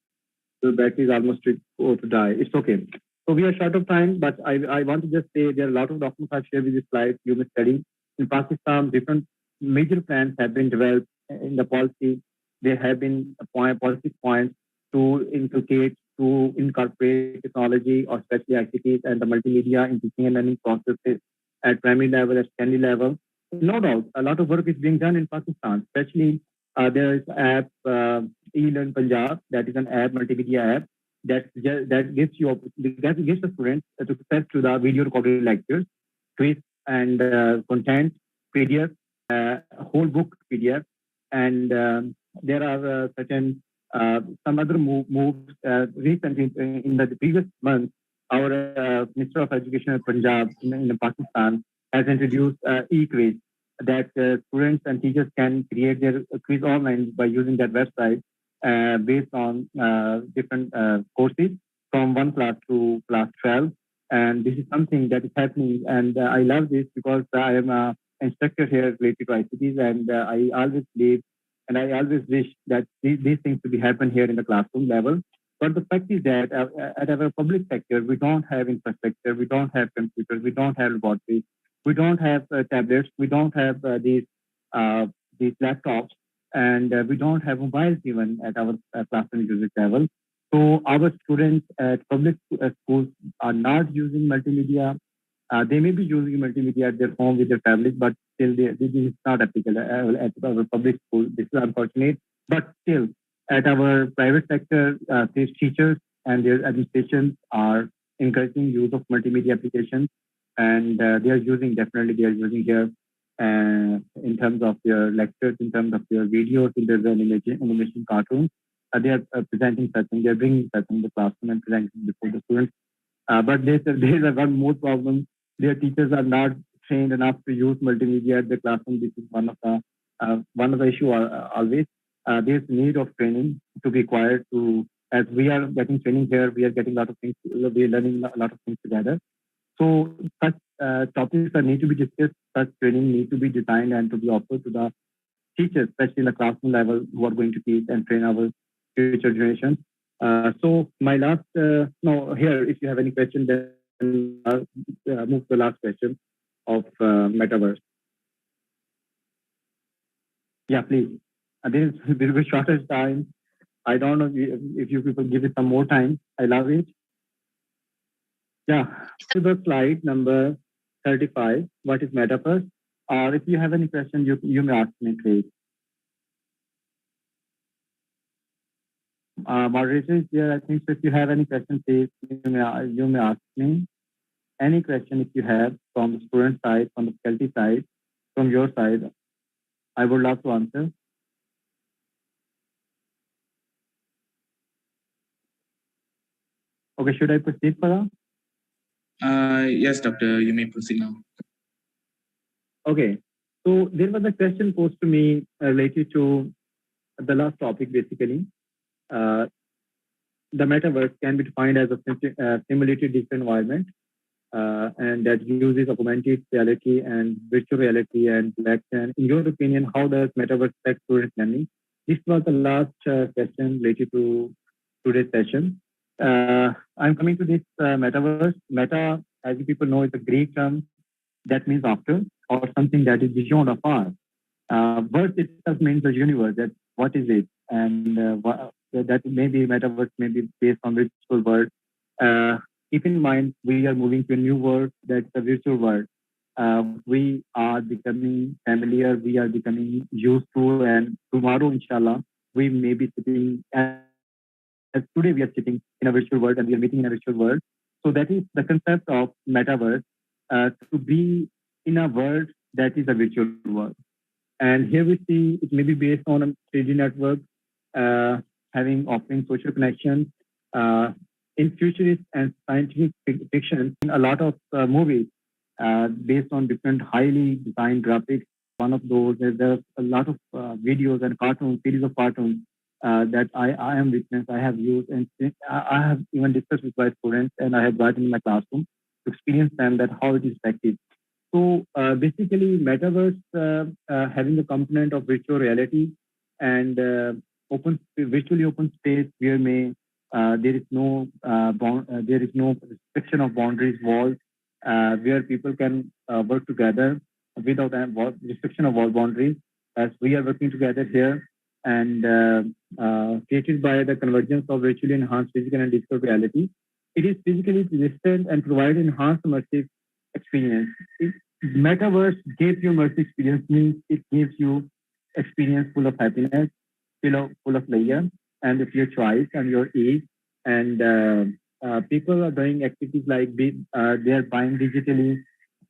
Speaker 8: the battery is almost to die. It's okay. So we are short of time, but I want to just say there are a lot of documents I've shared with this slide you may study. In Pakistan, different major plans have been developed in the policy. There have been policy points to incorporate technology or especially activities and the multimedia in teaching and learning processes at primary level, at secondary level. No doubt, a lot of work is being done in Pakistan, especially there is app eLearn Punjab, that is an app, multimedia app, that gives the students access to the video recorded lectures, quiz, and content, PDF, whole book PDF, and there are certain some other moves recently in the previous month. Our Minister of Education of Punjab in Pakistan has introduced e-quiz that students and teachers can create their quiz online by using that website based on different courses from one class to class 12. And this is something that is happening. And I love this because I am an instructor here related to ICTs, and I always believe and I always wish that these things to be happen here in the classroom level. But the fact is that at our public sector, we don't have infrastructure, we don't have computers, we don't have laboratories, we don't have tablets, we don't have these laptops, and we don't have mobiles even at our classroom usage level. So our students at public schools are not using multimedia. They may be using multimedia at their home with their families, but still this is not applicable at our public school. This is unfortunate. But still, at our private sector, these teachers and their administrations are encouraging use of multimedia applications, and they are using here in terms of their lectures, in terms of their videos, in their animation cartoons. They are presenting something, they are bringing something in the classroom and presenting before the students. But there is one more problem. Their teachers are not trained enough to use multimedia at the classroom. This is one of the issue always. There's need of training to be required to, as we are getting training here, we are getting a lot of things, we are learning a lot of things together. So such topics that need to be discussed, such training need to be designed and to be offered to the teachers, especially in the classroom level, who are going to teach and train our future generations. So my last, here, if you have any question, then move to the last question of metaverse. Yeah, please. There will be shorter time. I don't know if you people give it some more time. I love it. Yeah, to the slide number 35, what is metaverse? Or if you have any question, you may ask me, please. Moderators here, I think so if you have any questions, please, you may ask me. Any question if you have from the student side, from the faculty side, from your side, I would love to answer. Okay, should I proceed, Farah?
Speaker 7: Yes, doctor, you may proceed now.
Speaker 8: Okay, so there was a question posed to me related to the last topic, basically. The metaverse can be defined as a simulated digital environment, and that uses augmented reality and virtual reality and blockchain. In your opinion, how does metaverse affect student learning? This was the last question related to today's session. I'm coming to this metaverse. Meta, as you people know, is a Greek term that means after, or something that is beyond or far. Verse itself means the universe. That what is it? And that may be metaverse, may be based on virtual world. Keep in mind, we are moving to a new world, that's the virtual world. We are becoming familiar, we are becoming used to, and tomorrow, inshallah, we may be sitting, as today we are sitting in a virtual world and we are meeting in a virtual world. So that is the concept of metaverse, to be in a world that is a virtual world. And here we see it may be based on a 3D network, offering social connections. In futurist and scientific fiction, a lot of movies based on different highly designed graphics. One of those, there's a lot of videos and cartoons, series of cartoons that I am witness, I have used, and I have even discussed with my students, and I have brought in my classroom to experience them that how it is effective. So basically, metaverse having a component of virtual reality and virtually open space where there is no restriction of boundaries, walls, where people can work together without restriction of wall boundaries, as we are working together here, and created by the convergence of virtually enhanced physical and digital reality. It is physically resistant and provides enhanced immersive experience. Metaverse gives you immersive experience, means it gives you experience full of happiness, full of layer, and of your choice and your age. And people are doing activities like they are buying digitally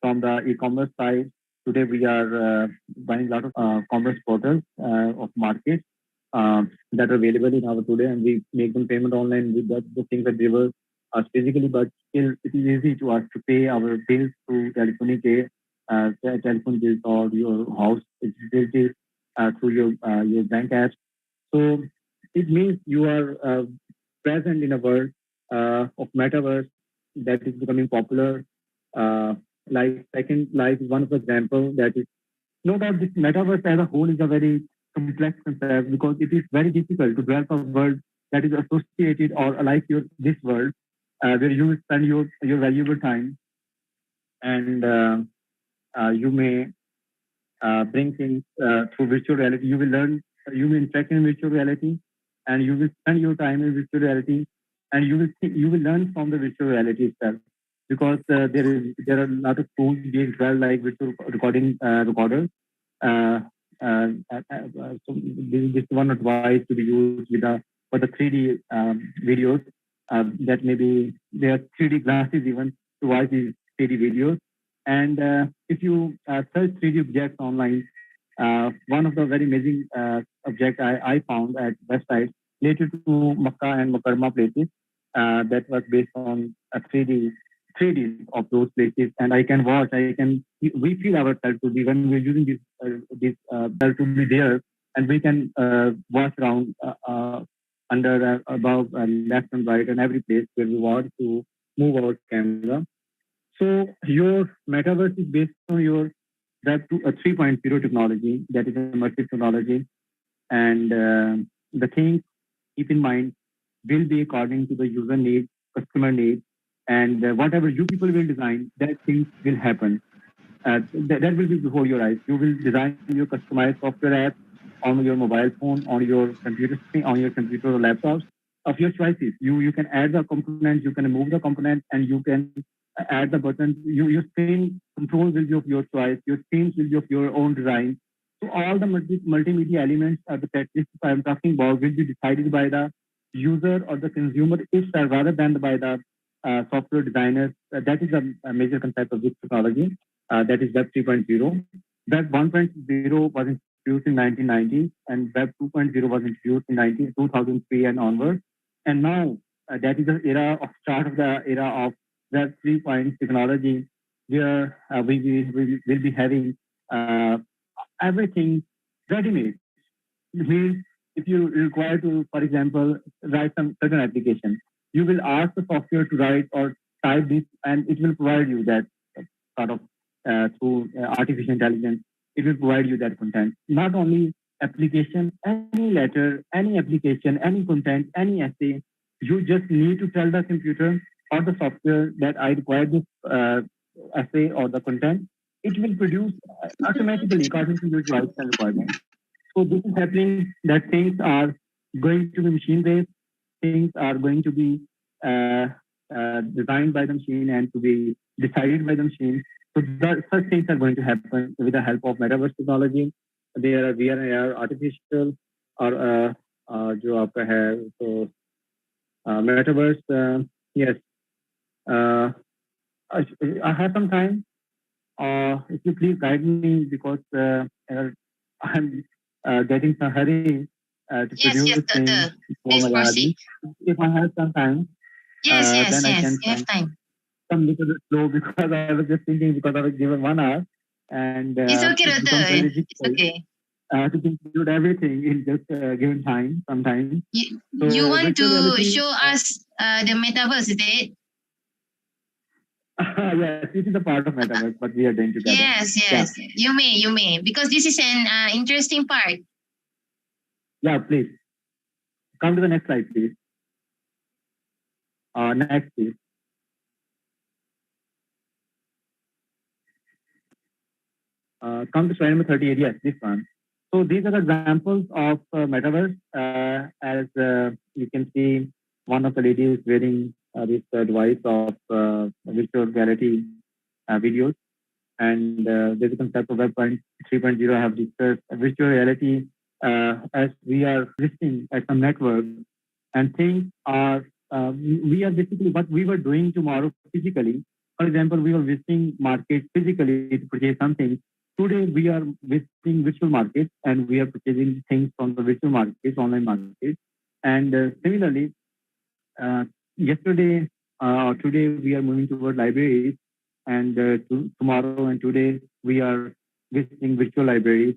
Speaker 8: from the e-commerce side. Today we are buying a lot of commerce portals of markets that are available in our today, and we make them payment online with the things that deliver us physically, but still it is easy to us to pay our bills through telephone bills or your house utilities through your bank apps. So it means you are present in a world of metaverse that is becoming popular. Like Second Life is one of the examples that is no doubt this metaverse as a whole is a very complex concept because it is very difficult to develop a world that is associated or like this world where you will spend your valuable time and you may bring things through virtual reality. You will learn, you will interact in virtual reality, and you will spend your time in virtual reality, and you will learn from the virtual reality itself. Because there are a lot of tools being developed like virtual recording recorders. So this is one advice to be used with for the 3D videos that maybe there are 3D glasses even to watch these 3D videos. And if you search 3D objects online, one of the very amazing objects I found at website related to Makkah and Mukarramah places that was based on a 3D of those places, and I can watch. We feel ourselves to be when we're using this to be there, and we can watch around under, above, left and right, and every place where we want to move our camera. So your metaverse is based on your Web 3.0 technology, that is immersive technology, and the things keep in mind will be according to the user needs, customer needs, and whatever you people will design, that things will happen. That will be before your eyes. You will design your customized software app on your mobile phone, on your computer screen, on your computer or laptops of your choices. You can add the components, you can remove the components, and you can add the buttons. Your screen control will be of your choice. Your screens will be of your own design. So all the multimedia elements or the characteristics I'm talking about will be decided by the user or the consumer itself rather than by the software designers. That is a major concept of this technology. That is Web 3.0. Web 1.0 was introduced in 1990s, and Web 2.0 was introduced in 2003 and onwards. And now that is the start of the era of Web 3.0 technology, where we will be having everything ready-made. It means if you require to, for example, write some certain application, you will ask the software to write or type this, and it will provide you that sort of through artificial intelligence. It will provide you that content. Not only application, any letter, any application, any content, any essay, you just need to tell the computer or the software that I require this essay or the content. It will produce automatically according to your choice and requirement. So this is happening that things are going to be machine-based, things are going to be designed by the machine and to be decided by the machine. So such things are going to happen with the help of metaverse technology. There are VR and AR, artificial or जो आपका है so metaverse. Yes, I have some time. If you please guide me because I'm getting some hurry to produce
Speaker 3: Yes,
Speaker 8: things
Speaker 3: Doctor.
Speaker 8: for
Speaker 3: Please
Speaker 8: my
Speaker 3: proceed.
Speaker 8: If I have some time,
Speaker 3: Yes,
Speaker 8: then I can
Speaker 3: you have time.
Speaker 8: some little bit slow because I was just thinking because I was given 1 hour and
Speaker 3: It's okay,
Speaker 8: it becomes
Speaker 3: Doctor.
Speaker 8: very
Speaker 3: It's
Speaker 8: difficult
Speaker 3: okay.
Speaker 8: to conclude everything in just given time sometimes.
Speaker 3: You want
Speaker 8: virtual
Speaker 3: to
Speaker 8: reality,
Speaker 3: show us the metaverse, is it?
Speaker 8: yes, this is a part of metaverse, but we are doing together.
Speaker 3: Yes. You may. Because this is an interesting part.
Speaker 8: Yeah, please. Come to the next slide, please. Next, please. Come to slide number 38. Yes, this one. So these are examples of metaverse. As you can see, one of the ladies wearing this device of virtual reality videos. And there's a concept of Web 3.0 I have discussed. Virtual reality, as we are existing at some network, and things are, we are basically what we were doing tomorrow physically. For example, we were visiting markets physically to purchase something. Today, we are visiting virtual markets and we are purchasing things from the virtual markets, online markets. And similarly, yesterday or today, we are moving toward libraries. And tomorrow and today, we are visiting virtual libraries.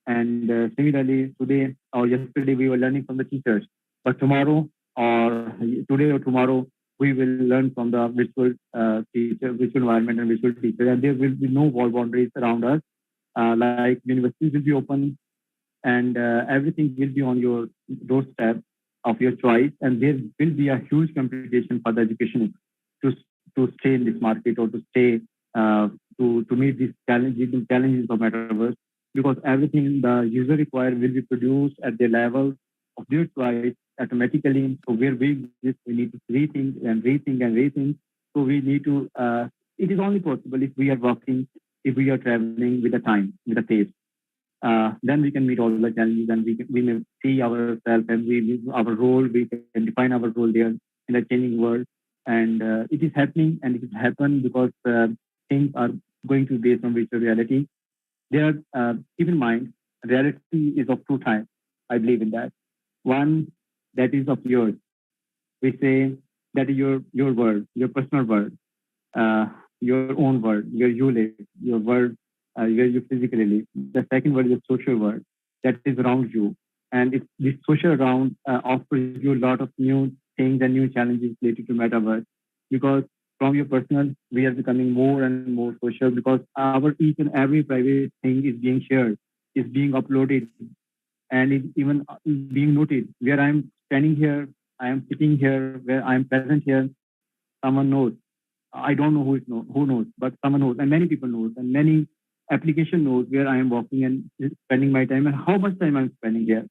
Speaker 8: And similarly, today or yesterday, we were learning from the teachers. But tomorrow or today or tomorrow, we will learn from the virtual teacher, virtual environment and virtual teacher. And there will be no wall boundaries around us. Like universities will be open and everything will be on your doorstep of your choice. And there will be a huge competition for the education to, to stay in this market or to stay to meet these challenges of metaverse, because everything the user require will be produced at the level of their choice automatically. So where we need to rethink and rethink and rethink. So we need to, it is only possible if we are working, if we are traveling with the time, with the pace. Then we can meet all the challenges and we may see ourselves and our role, we can define our role there in a changing world. And it is happening and it has happened because things are going to be based on virtual reality. There, keep in mind, reality is of two types. I believe in that. One, that is of yours. We say that is your world, your personal world, your own world, where you live, your world, where you physically live. The second world is the social world that is around you. And this social around offers you a lot of new things and new challenges related to metaverse, because from your personal, we are becoming more and more social, because our each and every private thing is being shared, is being uploaded, and is even being noted. Where I'm standing here, I am sitting here, where I'm present here, someone knows. I don't know who knows, but someone knows, and many people knows, and many application knows where I am working and spending my time and how much time I'm spending here.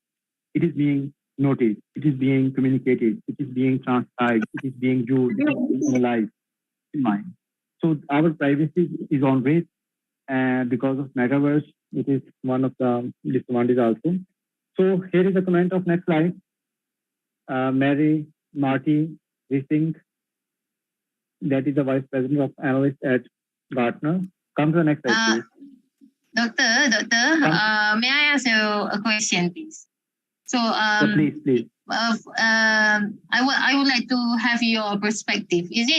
Speaker 8: It is being noted, it is being communicated, it is being transcribed, it is being used, it is being analyzed in mind. So our privacy is on risk, and because of metaverse, it is one of the disadvantages also. So here is a comment of next slide. Mary Marty Rising, that is the Vice President of Analyst at Gartner. Come to the next slide, please.
Speaker 3: Doctor, may I ask you a question, please? So,
Speaker 8: please.
Speaker 3: I would like to have your perspective. Is it